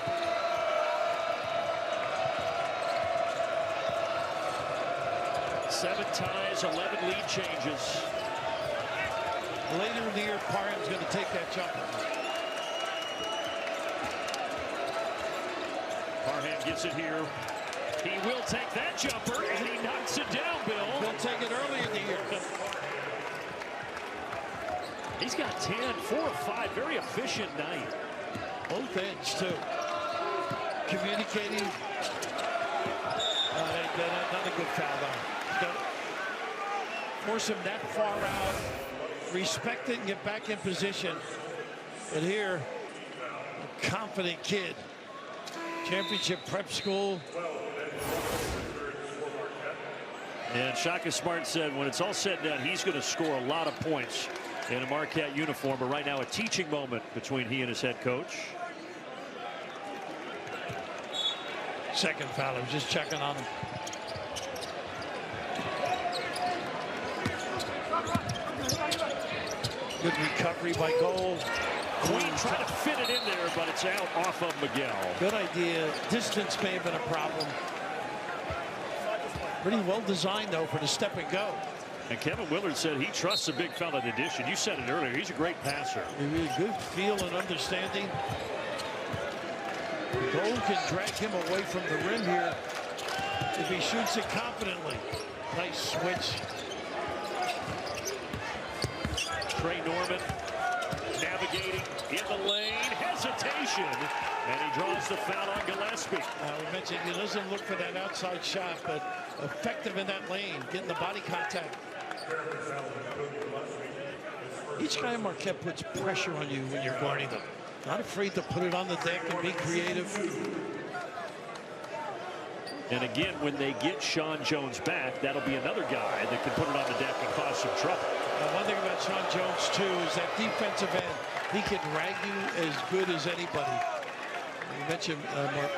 7 ties, 11 lead changes. Later in the year, Parham's going to take that jumper. Parham gets it here. He will take that jumper, and he knocks it down, Bill. He'll take it early in the year. He's got 10, 4 or 5. Very efficient night. Both ends, too. Communicating. Not a good foul, though. Force him that far out. Respect it and get back in position. But here, a confident kid. Championship prep school. And Shaka Smart said when it's all said and done, he's going to score a lot of points in a Marquette uniform. But right now, a teaching moment between he and his head coach. Second foul. I was just checking on him. Good recovery by Gold. Queen trying to fit it in there, but it's out off of Miguel. Good idea. Distance may have been a problem. Pretty well designed, though, for the step and go. And Kevin Willard said he trusts a big fella in addition. You said it earlier. He's a great passer. A really good feel and understanding. Gold can drag him away from the rim here if he shoots it confidently. Nice switch. Trey Norman navigating in the lane. Hesitation. And he draws the foul on Gillespie. We mentioned he doesn't look for that outside shot, but effective in that lane, getting the body contact. Each guy in Marquette puts pressure on you when you're guarding them. Not afraid to put it on the deck and be creative. And again, when they get Sean Jones back, that'll be another guy that can put it on the deck and cause some trouble. One thing about Sean Jones, too, is that defensive end. He can rag you as good as anybody. You mentioned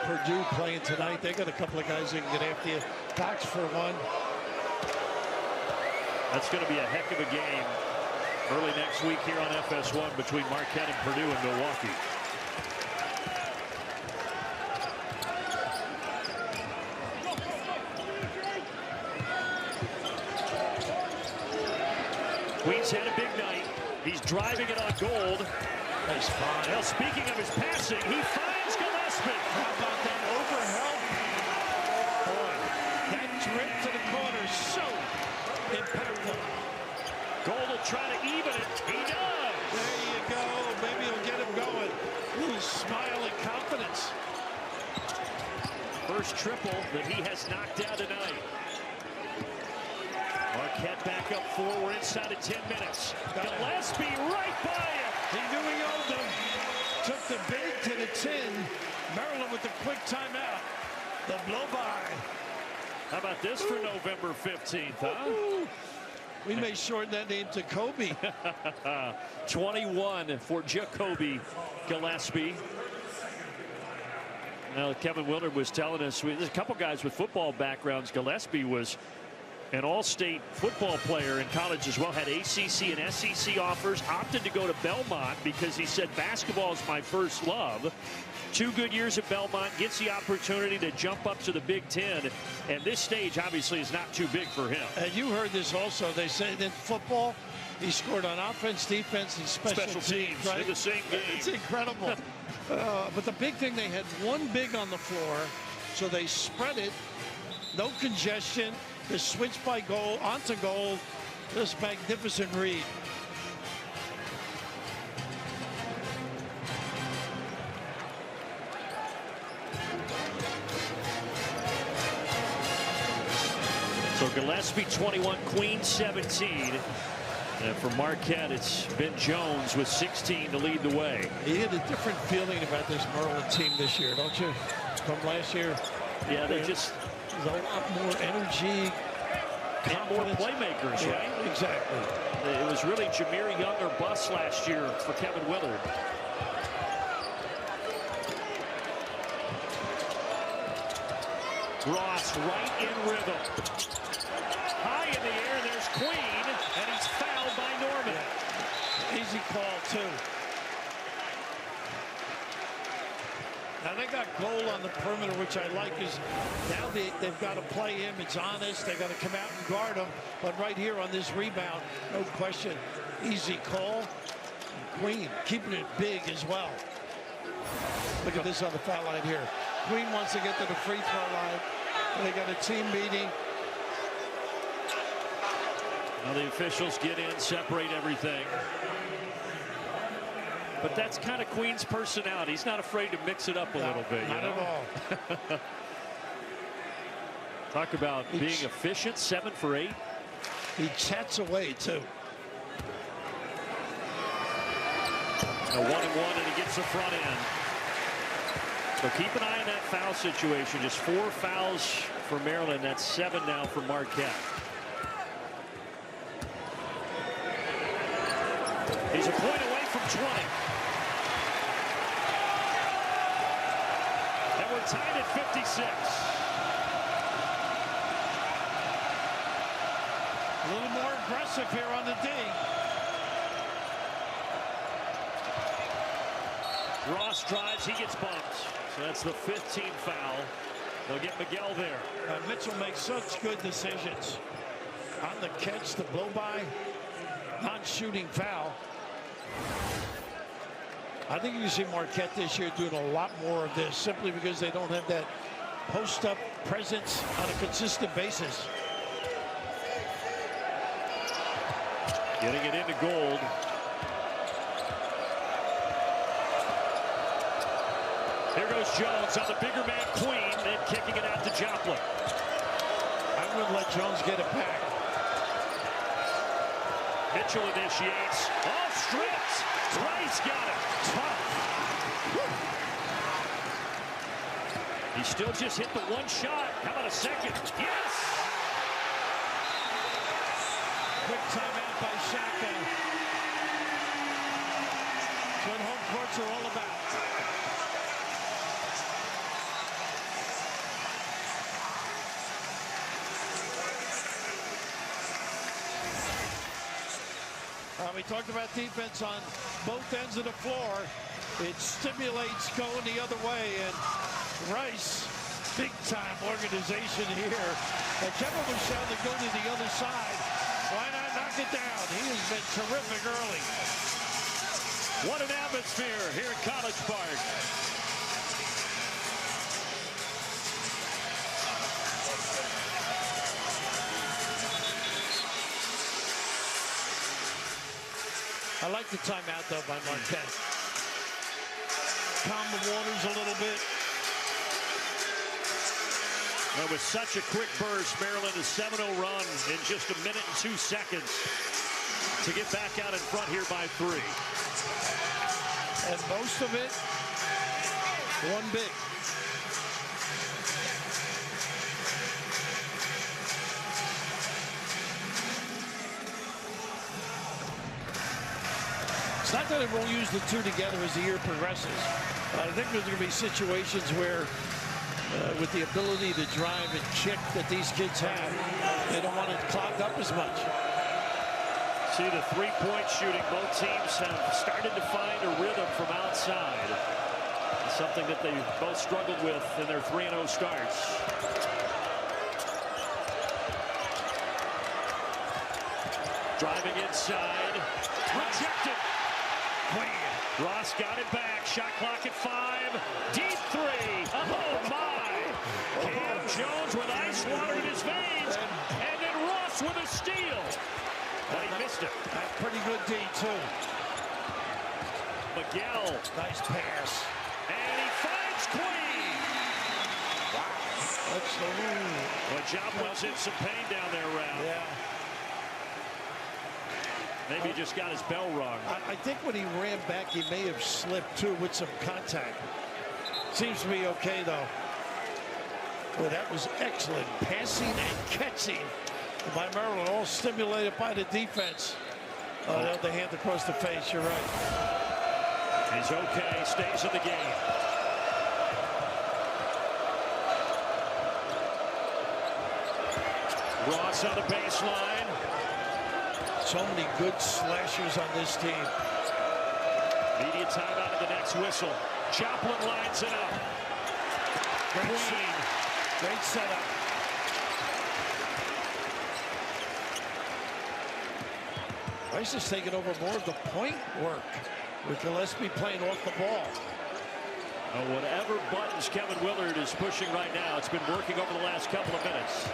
Purdue playing tonight. They got a couple of guys that can get after you. Cox for one. That's going to be a heck of a game early next week here on FS1 between Marquette and Purdue and Milwaukee. Queen's had a big night. He's driving it on Gold. Nice find. Well, speaking of his passing, he finds Gillespie. How about that overhelp? Boy, that trip to the corner, so impactful. Gold will try to even it. He does. There you go. Maybe he'll get him going. Little smile and confidence. First triple that he has knocked down tonight. Marquette back up 4. We're inside of 10 minutes. Gillespie right by him. He knew he owed them. Took the big to the 10. Maryland with the quick timeout. The blow by. How about this for November 15th, huh? We may shorten that name to Kobe. 21 for Jacoby Gillespie. Now, Kevin Willard was telling us, there's a couple guys with football backgrounds. Gillespie was an all-state football player in college as well, had ACC and SEC offers, opted to go to Belmont because he said basketball is my first love. 2 good years at Belmont, gets the opportunity to jump up to the Big Ten, and this stage obviously is not too big for him. And you heard this also. They said in football, he scored on offense, defense, and special teams, right? In the same game. It's incredible. But the big thing, they had one big on the floor, so they spread it. No congestion. The switch by Gold onto Gold. This magnificent read. So Gillespie 21, Queen 17. And for Marquette, it's Ben Jones with 16 to lead the way. You get a different feeling about this Maryland team this year, don't you? From last year. Yeah, they just... There's a lot more energy. And more playmakers, yeah, right? Exactly. It was really Jameer Young or bust last year for Kevin Willard. Ross right in rhythm. High in the air, there's Queen, and he's fouled by Norman. Yeah. Easy call, too. Now they got Goal on the perimeter, which I like, is now they've got to play him. It's honest. They got to come out and guard him. But right here on this rebound, no question, easy call. Queen keeping it big as well. Look at this on the foul line here. Queen wants to get to the free throw line. They got a team meeting. Now the officials get in, separate everything. But that's kind of Queen's personality. He's not afraid to mix it up a little bit. Not at all. Talk about being efficient, 7 for 8. He chats away, too. A 1-1, and he gets the front end. So keep an eye on that foul situation. Just 4 fouls for Maryland. That's 7 now for Marquette. He's a point away from 20. And we're tied at 56. A little more aggressive here on the D. Ross drives, he gets bumped. So that's the 15th foul. They'll get Miguel there. Mitchell makes such good decisions. On the catch, the blow by, non-shooting foul. I think you see Marquette this year doing a lot more of this simply because they don't have that post-up presence on a consistent basis. Getting it into Gold. Here goes Jones on the bigger man Queen, and kicking it out to Joplin. I wouldn't let Jones get it back. Mitchell initiates. Off strips. Rice got it. Tough. He still just hit the one shot. How about a second? Yes! Quick timeout by Shaka. That's what home courts are all about. We talked about defense on both ends of the floor. It stimulates going the other way, and Rice, big-time organization here. And Kevin was shouting to go to the other side. Why not knock it down? He has been terrific early. What an atmosphere here at College Park. I like the timeout, though, by Marquette. Calm the waters a little bit. That was such a quick burst. Maryland a 7-0 run in just a minute and 2 seconds to get back out in front here by 3. And most of it, one big. It's not that they won't use the two together as the year progresses. I think there's going to be situations where, with the ability to drive and kick that these kids have, they don't want it clogged up as much. See the three-point shooting. Both teams have started to find a rhythm from outside. Something that they both struggled with in their 3-0 starts. Driving inside. Rejected. Ross got it back. Shot clock at 5. Deep 3. Oh, my. Cam Jones with ice water in his veins. And then Ross with a steal. But he missed it. That's pretty good D, too. Miguel. Nice pass. And he finds Queen. Wow. That's the rule. Well, Joplin's in some pain down there, Ralph. Yeah. Maybe he just got his bell rung. I think when he ran back, he may have slipped, too, with some contact. Seems to be okay, though. Well, that was excellent. Passing and catching by Maryland, all stimulated by the defense. Oh, the hand across the face, you're right. He's okay, stays in the game. Ross on the baseline. So many good slashers on this team. Media timeout at the next whistle. Joplin lines it up. Great setup. Rice is taking over more of the point work with Gillespie playing off the ball. Whatever buttons Kevin Willard is pushing right now, it's been working over the last couple of minutes.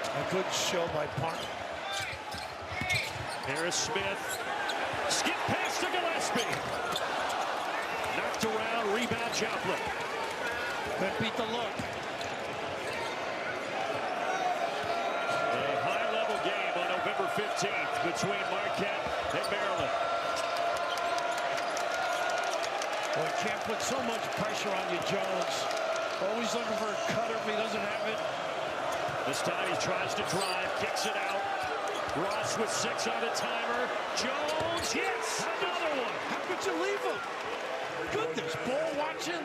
A good show by Park. Harris Smith. Skip pass to Gillespie. Knocked around, rebound Joplin. That beat the look. A high-level game on November 15th between Marquette and Maryland. Boy, can't put so much pressure on you, Jones. Always looking for a cutter if he doesn't have it. This time he tries to drive, kicks it out. Ross with 6 on the timer. Jones, yes, another one. How could you leave him? Goodness, ball watching.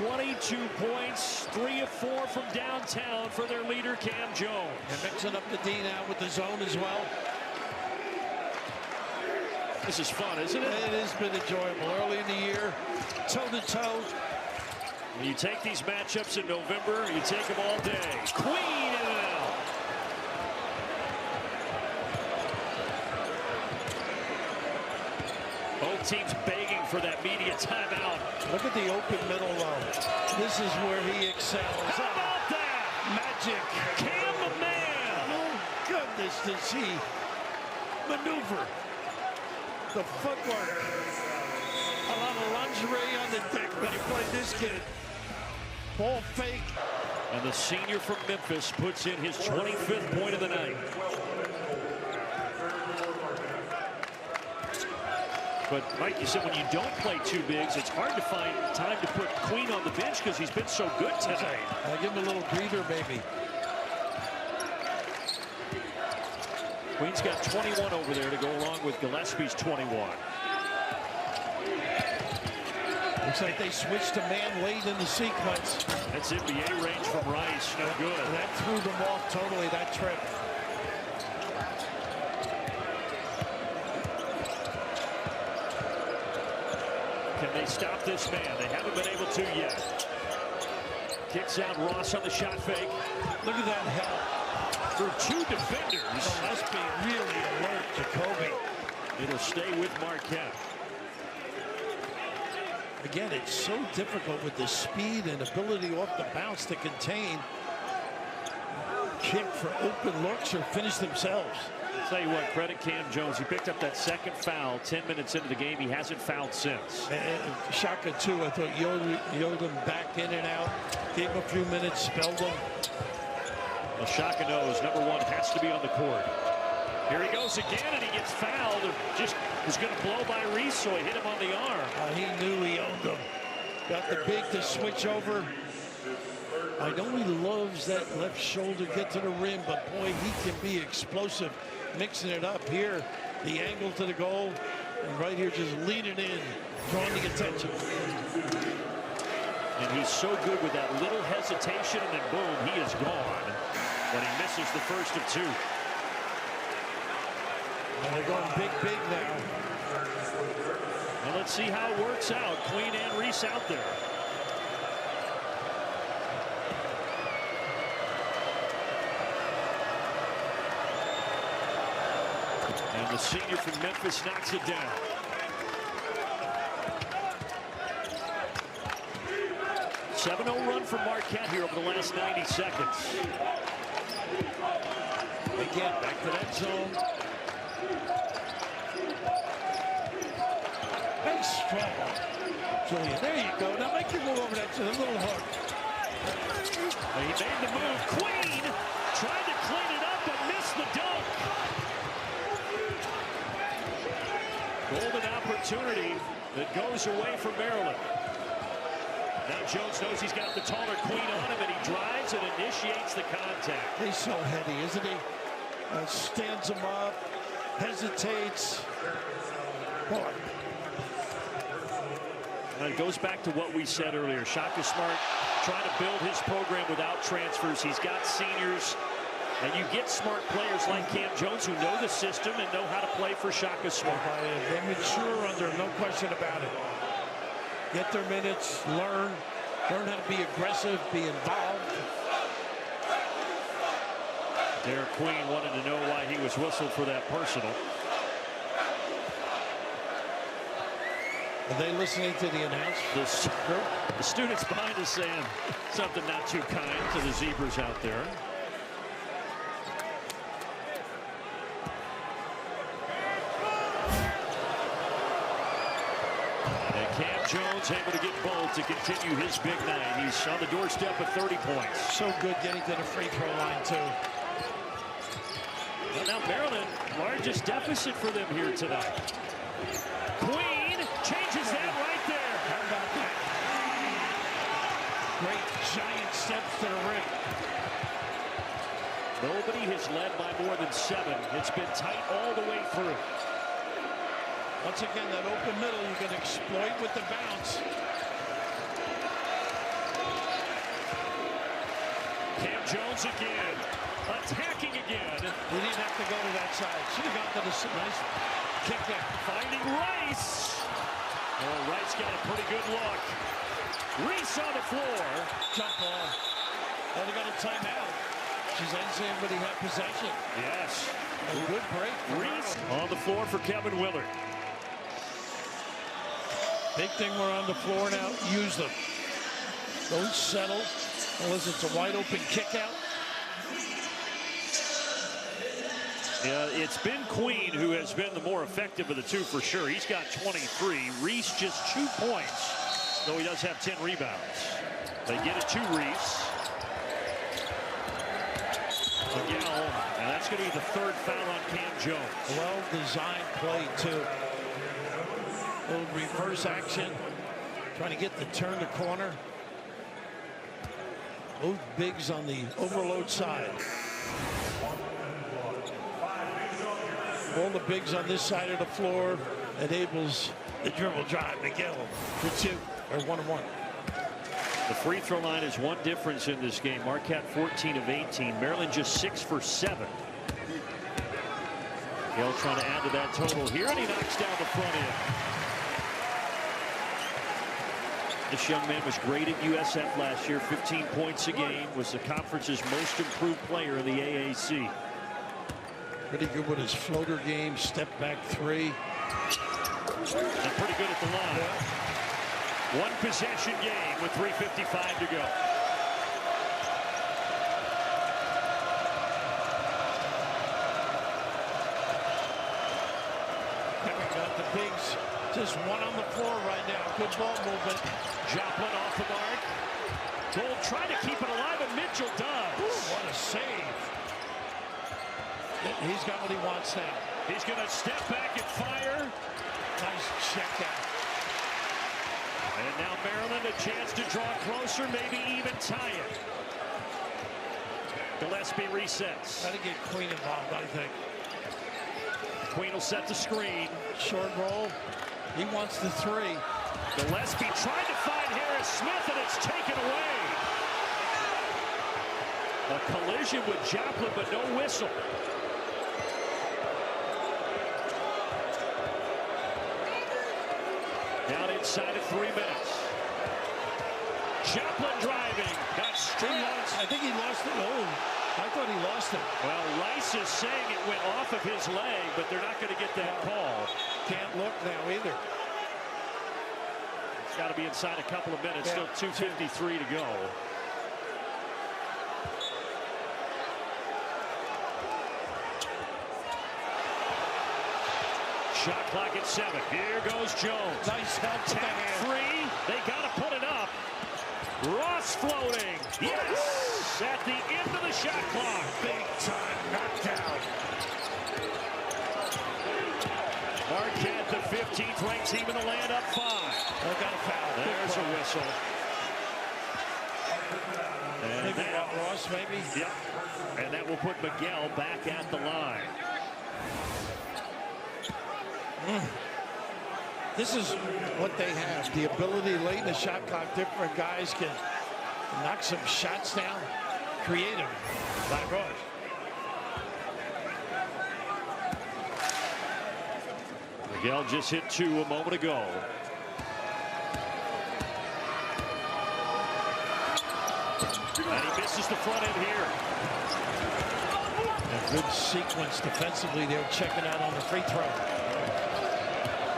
22 points, 3 of 4 from downtown for their leader, Cam Jones. And mixing up the D now with the zone as well. This is fun, isn't it? It has been enjoyable early in the year, toe-to-toe. When you take these matchups in November, you take them all day. Queen in and out. Both teams begging for that media timeout. Look at the open middle low. This is where he excels. How about that? Magic. Cam the man. Oh, goodness, does he maneuver. The footwork. A lot of lingerie on the deck when you play this kid. Ball fake. And the senior from Memphis puts in his 25th point of the night. But, Mike, you said when you don't play two bigs, it's hard to find time to put Queen on the bench because he's been so good tonight. I'll give him a little breather, maybe. Queen's got 21 over there to go along with Gillespie's 21. Looks like they switched to man late in the sequence. That's NBA range from Rice. No good. And that threw them off totally, that trip. Can they stop this man? They haven't been able to yet. Kicks out Ross on the shot fake. Look at that help. For 2 defenders. Gillespie really alert, Jacoby. It'll stay with Marquette. Again, it's so difficult with the speed and ability off the bounce to contain. Kick for open looks or finish themselves. I'll tell you what, credit Cam Jones. He picked up that second foul 10 minutes into the game. He hasn't fouled since. And Shaka, too, I thought yelled him back in and out. Gave him a few minutes, spelled him. Well, Shaka knows number 1 has to be on the court. Here he goes again, and he gets fouled. Just was going to blow by Reese, so he hit him on the arm. He knew he owned him. Got the big to switch over. I know he loves that left shoulder get to the rim, but boy, he can be explosive, mixing it up here. The angle to the goal, and right here just leaning in, drawing the attention. And he's so good with that little hesitation, and then boom, he is gone when he misses the first of 2. And they're going big now. Well, let's see how it works out. Queen and Reese out there. And the senior from Memphis knocks it down. A 7-0 run from Marquette here over the last 90 seconds. Again, back to that zone. Nice strong. Julian, there you go. Now make your move over that to the little hook. He made the move. Queen tried to clean it up but missed the dunk. Golden opportunity that goes away from Maryland. Now Jones knows he's got the taller Queen on him, and he drives and initiates the contact. He's so heady, isn't he? Stands him up, hesitates. Boy. And it goes back to what we said earlier. Shaka Smart trying to build his program without transfers. He's got seniors. And you get smart players like Cam Jones who know the system and know how to play for Shaka Smart. They mature under him, no question about it. Get their minutes, learn how to be aggressive, be involved. Derek Queen wanted to know why he was whistled for that personal. Are they listening to the announcement? The students behind us saying something not too kind to the Zebras out there. And Cam Jones able to get both to continue his big night. He's on the doorstep with 30 points. So good getting to the free throw line, too. Well, now Maryland, largest deficit for them here tonight. Queen changes that right there. How about that? Great giant steps to the rim. Nobody has led by more than 7. It's been tight all the way through. Once again, that open middle you can exploit with the bounce. Cam Jones again. Attacking again. He didn't have to go to that side. Should have gone to the nice kick out. Finding Rice. Oh, Rice got a pretty good look. Reese on the floor. Jump ball. Oh, they got a timeout. She's saying anybody had possession. Yes. A good break. Reese on the floor for Kevin Willard. Big thing we're on the floor now. Use them. Don't settle unless it's a wide open kick out. Yeah, it's been Queen who has been the more effective of the two for sure. He's got 23. Reese just 2 points, though he does have 10 rebounds. They get it to Reese. Miguel, and that's going to be the 3rd foul on Cam Jones. Well-designed play, too. A little reverse action. Trying to get the turn the corner. Both bigs on the overload side. All the bigs on this side of the floor enables the dribble drive. Miguel for 2 or 1-1. The free throw line is one difference in this game. Marquette 14 of 18. Maryland just 6 for 7. Miguel trying to add to that total here, and he knocks down the front end. This young man was great at USF last year. 15 points a game. Was the conference's most improved player in the AAC. Pretty good with his floater game, step back 3. And pretty good at the line. Yeah. One possession game with 3:55 to go. Got the bigs, just one on the floor right now. Good ball movement. Joplin off the mark. Gold trying to keep it alive, and Mitchell does. Ooh, what a save. He's got what he wants now. He's going to step back and fire. Nice check out. And now Maryland a chance to draw closer, maybe even tie it. Gillespie resets. Got to get Queen involved, I think. Queen will set the screen. Short roll. He wants the 3. Gillespie trying to find Harris Smith, and it's taken away. A collision with Joplin, but no whistle. Down inside of 3 minutes. Joplin driving. Got stripped. I think he lost it. Oh, I thought he lost it. Well, Rice is saying it went off of his leg, but they're not going to get that call. Can't look now either. It's got to be inside a couple of minutes. Yeah. Still 2:53 to go. Shot clock at 7. Here goes Jones. Nice help. Tap 3. They got to put it up. Ross floating. Yes! At the end of the shot clock. Big time knockdown. Marquette, the 15th ranked team in the land, up 5. They got a foul. There's a whistle. And Maybe that, Ross, maybe. yep. And that will put Miguel back at the line. This is what they have. The ability late in the shot clock. Different guys can knock some shots down. Creative by Ross. Miguel just hit 2 a moment ago. And he misses the front end here. A good sequence defensively. They're checking out on the free throw.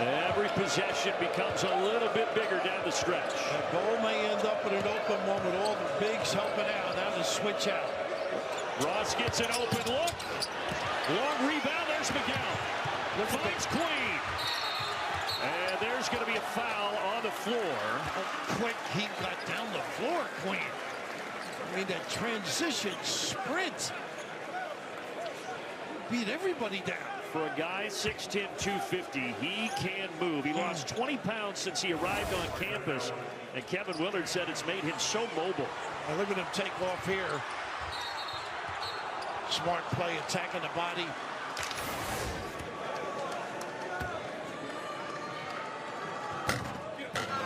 Every possession becomes a little bit bigger down the stretch. The goal may end up with an open one with all the bigs helping out. Now the switch out. Ross gets an open look. Long rebound. There's Miguel. Finds Queen. And there's going to be a foul on the floor. How quick he got down the floor, Queen. I mean, that transition sprint beat everybody down. For a guy 6'10", 250, he can move. He lost 20 pounds since he arrived on campus, and Kevin Willard said it's made him so mobile. Now look at him take off here. Smart play, attacking the body.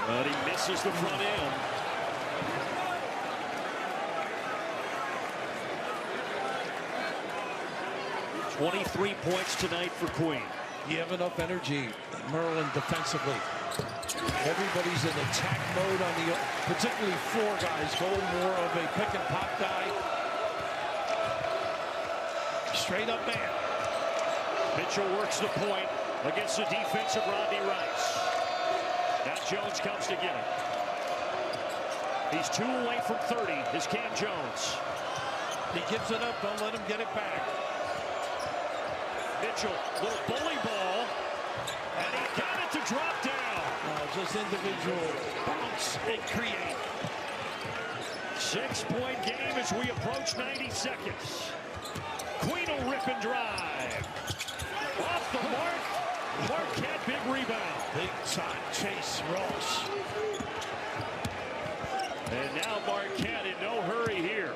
But he misses the front end. .23 points tonight for Queen. You have enough energy, Maryland, defensively. Everybody's in attack mode on the, particularly four guys. Go more of a pick and pop guy. Straight up man. Mitchell works the point against the defensive Rodney Rice. Now Jones comes to get it. He's 2 away from 30. Is Cam Jones. He gives it up. Don't let him get it back. Mitchell, little bully ball, and he got it to drop down. Just individual bounce and create. 6-point game as we approach 90 seconds. Queen will rip and drive. Off the mark. Marquette, big rebound. Big time chase, Ross. And now Marquette in no hurry here.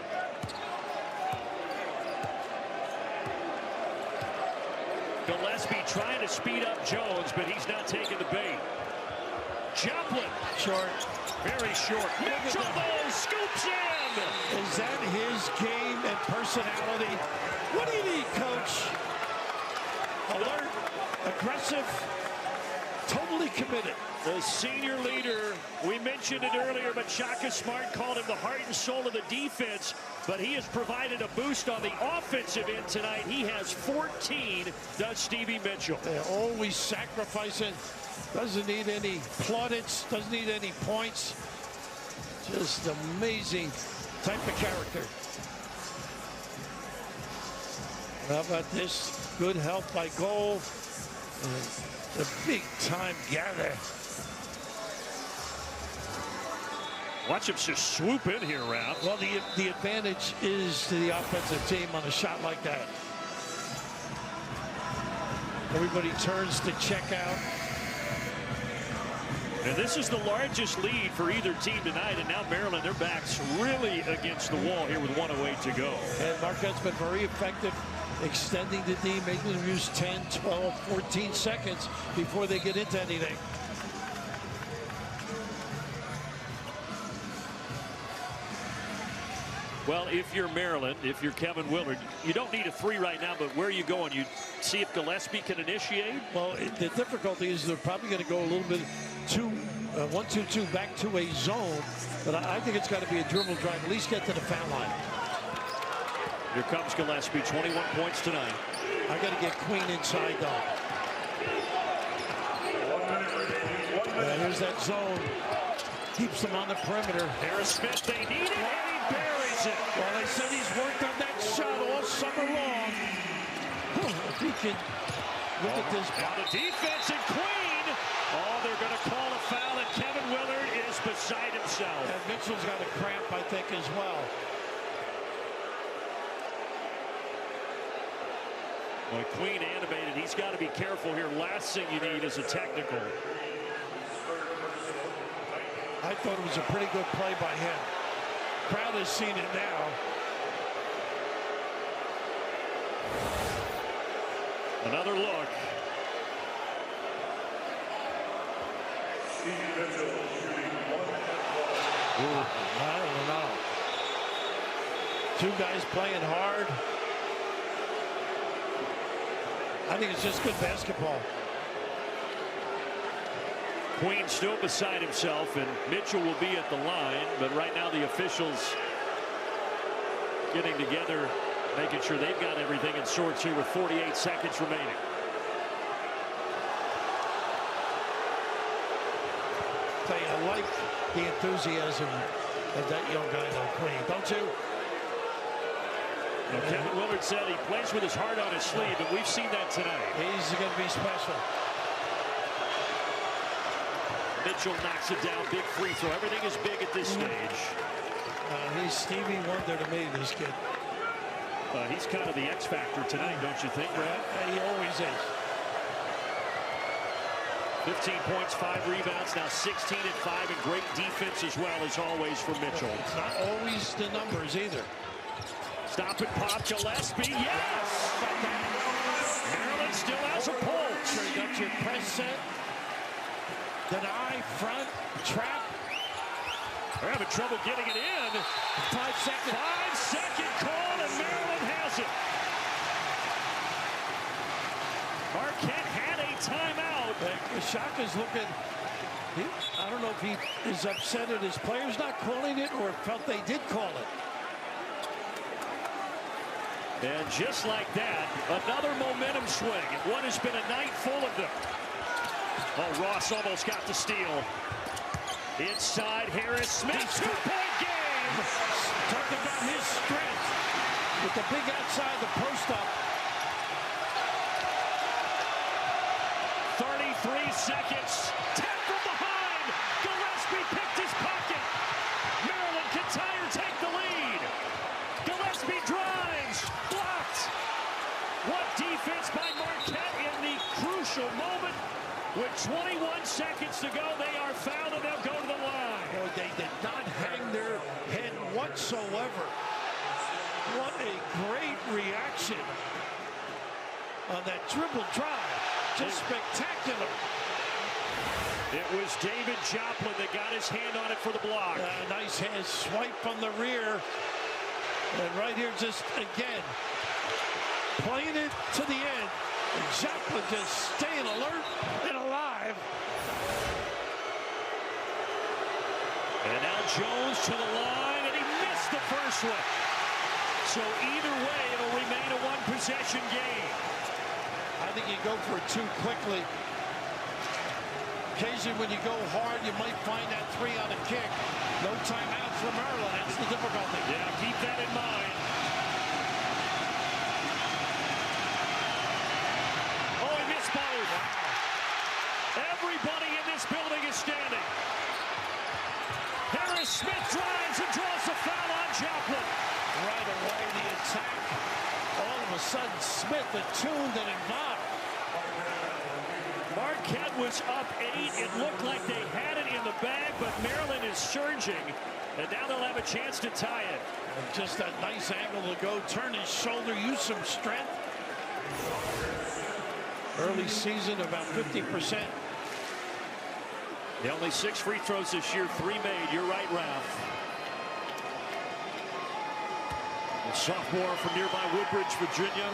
Gillespie trying to speed up Jones, but he's not taking the bait. Joplin. Short. Very short. Mitchell though scoops in. Is that his game and personality? What do you need, coach? Alert, aggressive, totally committed. The senior leader, we mentioned it earlier, but Shaka Smart called him the heart and soul of the defense, but he has provided a boost on the offensive end tonight. He has 14, does Stevie Mitchell. They're always sacrificing. Doesn't need any plaudits, doesn't need any points. Just amazing type of character. How about this? Good help by Gold. The big time gather. Watch him just swoop in here, Ralph. Well, the advantage is to the offensive team on a shot like that. Everybody turns to check out. And this is the largest lead for either team tonight, and now Maryland, their backs really against the wall here with 1:08 to go. And Marquette's been very effective extending the D, making them use 10, 12, 14 seconds before they get into anything. Well, if you're Maryland, if you're Kevin Willard, you don't need a three right now, but where are you going? You see if Gillespie can initiate? Well, the difficulty is they're probably going to go a little bit 1-2-2 back to a zone, but I think it's got to be a dribble drive, at least get to the foul line. Here comes Gillespie, 21 points tonight. I got to get Queen inside, though. Here's that zone. Keeps them on the perimeter. Harris Smith, they need it, and he buries it. Well, they said he's worked on that shot all summer long. If he can look at this. Now the defense and Queen. Oh, they're going to call a foul, and Kevin Willard is beside himself. And Mitchell's got a cramp, I think, as well. Well, Queen animated. He's got to be careful here. Last thing you need is a technical. I thought it was a pretty good play by him. Crowd has seen it now. Another look. Ooh, I don't know. Two guys playing hard. I think it's just good basketball. Queen still beside himself, and Mitchell will be at the line, but right now the officials getting together, making sure they've got everything in sorts here with 48 seconds remaining. like the enthusiasm of that young guy, though, Queen, don't you? Well, Kevin Willard said he plays with his heart on his sleeve, and we've seen that tonight. He's going to be special. Mitchell knocks it down. Big free throw. Everything is big at this stage. He's Stevie Wonder to me, this kid. He's kind of the X factor tonight, don't you think, Brad? He always is. 15 points, 5 rebounds, now 16 and 5, and great defense as well as always for Mitchell. It's not always the numbers either. Stop and pop, Gillespie, yes! Maryland still has a pulse. Sure, you got your press set. Deny, front, trap. They're having trouble getting it in. 5 seconds. 5-second call, and Maryland has it. Marquette had a timeout. Shaka's looking. I don't know if he is upset at his players not calling it or felt they did call it. And just like that, another momentum swing. And what has been a night full of them. Oh, Ross almost got the steal. Inside, Harris Smith, two-point game. Talk about his strength with the big outside the post-up. 33 seconds. Tap from behind. Gillespie picked his pocket. Maryland can tie or take the lead. Gillespie drives. Blocked. What defense by Marquette in the crucial moment. With 21 seconds to go, they are fouled and they'll go to the line. Boy, they did not hang their head whatsoever. What a great reaction on that dribble drive. Just spectacular. It was David Joplin that got his hand on it for the block. Nice hand swipe from the rear. And right here, just again, playing it to the end. And Joplin just staying alert and alive. And now Jones to the line, and he missed the first one. So either way, it'll remain a one-possession game. I think you go for it too quickly. Occasionally when you go hard, you might find that three on a kick. No timeout for Maryland. That's the difficulty. Yeah, keep that in mind. Oh, he missed both. Everybody in this building is standing. Harris Smith drives and draws the foul on Joplin. Right away, the attack. All of a sudden, Smith attuned and involved. Marquette was up 8. It looked like they had it in the bag, but Maryland is surging, and now they'll have a chance to tie it. And just that nice angle to go, turn his shoulder, use some strength. Early season, about 50%. The only 6 free throws this year, 3 made. You're right, Ralph. The sophomore from nearby Woodbridge, Virginia.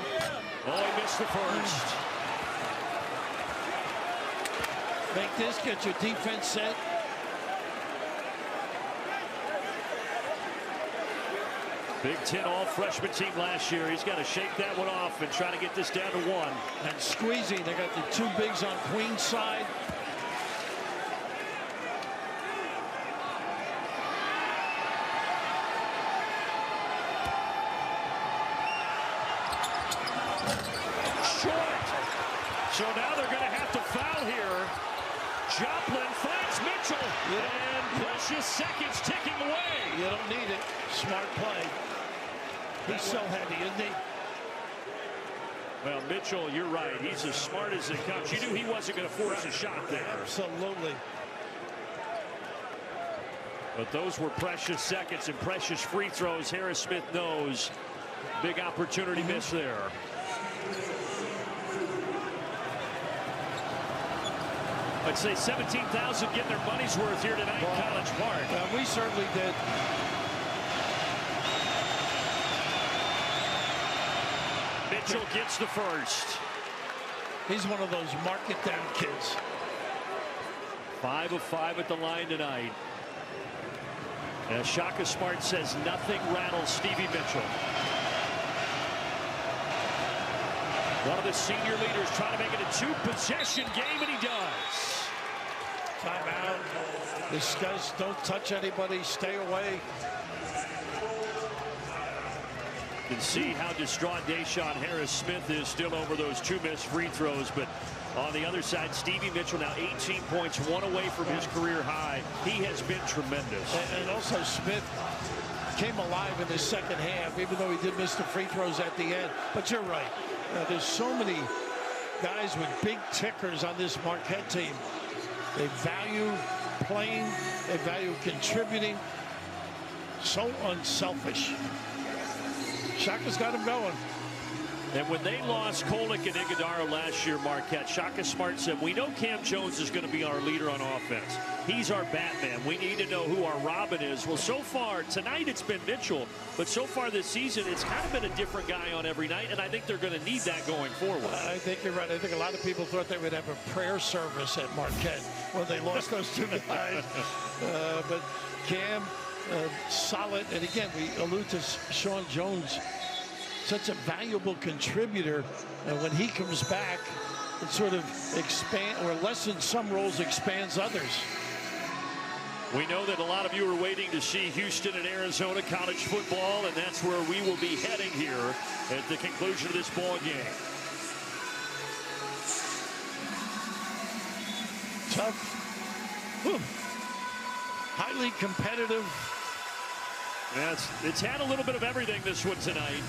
Oh, he missed the first. Make this, get your defense set. Big Ten all-freshman team last year. He's got to shake that one off and try to get this down to 1. And squeezing, they got the 2 bigs on Queen's side. So now they're going to have to foul here. Joplin finds Mitchell. And precious seconds ticking away. You don't need it. Smart play. He's so heavy, isn't he? Well, Mitchell, you're right. He's as smart as it comes. You knew he wasn't going to force a shot there. Absolutely. But those were precious seconds and precious free throws. Harris Smith knows. Big opportunity miss there. I'd say 17,000 getting their money's worth here tonight in College Park. We certainly did. Mitchell gets the first. He's one of those mark it down kids. 5 of 5 at the line tonight. And Shaka Smart says nothing rattles Stevie Mitchell. One of the senior leaders trying to make it a 2-possession game, and he does. Timeout. Discuss, don't touch anybody, stay away. You can see how distraught Deshaun Harris-Smith is still over those 2 missed free throws. But on the other side, Stevie Mitchell now 18 points, 1 away from his career high. He has been tremendous. And also Smith came alive in the second half, even though he did miss the free throws at the end. But you're right. There's so many guys with big tickers on this Marquette team. They value playing. They value contributing. So unselfish. Shaka's got him going. And when they lost Kolek and Iguodala last year, Marquette, Shaka Smart said, we know Cam Jones is going to be our leader on offense. He's our Batman. We need to know who our Robin is. Well, so far, tonight it's been Mitchell, but so far this season, it's kind of been a different guy on every night, and I think they're going to need that going forward. I think you're right. I think a lot of people thought they would have a prayer service at Marquette when they lost those 2 guys. But Cam, solid. And again, we allude to Sean Jones, such a valuable contributor. And when he comes back, it sort of lessens some roles, expands others. We know that a lot of you are waiting to see Houston and Arizona college football, and that's where we will be heading here at the conclusion of this ball game. Tough. Whew. Highly competitive. It's had a little bit of everything, this one tonight.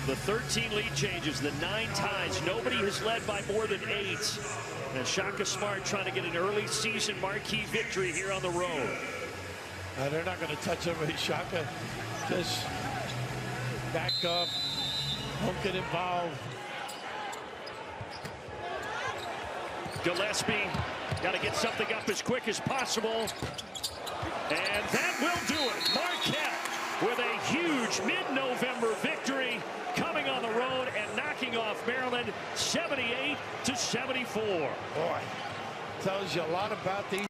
The 13 lead changes, the 9 ties. Nobody has led by more than 8. And Shaka Smart trying to get an early season marquee victory here on the road. They're not going to touch anybody. Shaka, just back up. Don't get involved. Gillespie got to get something up as quick as possible. And that will do it. Marquette with a huge mid-November victory, coming on the road and knocking off Maryland 78-74. Boy, tells you a lot about these.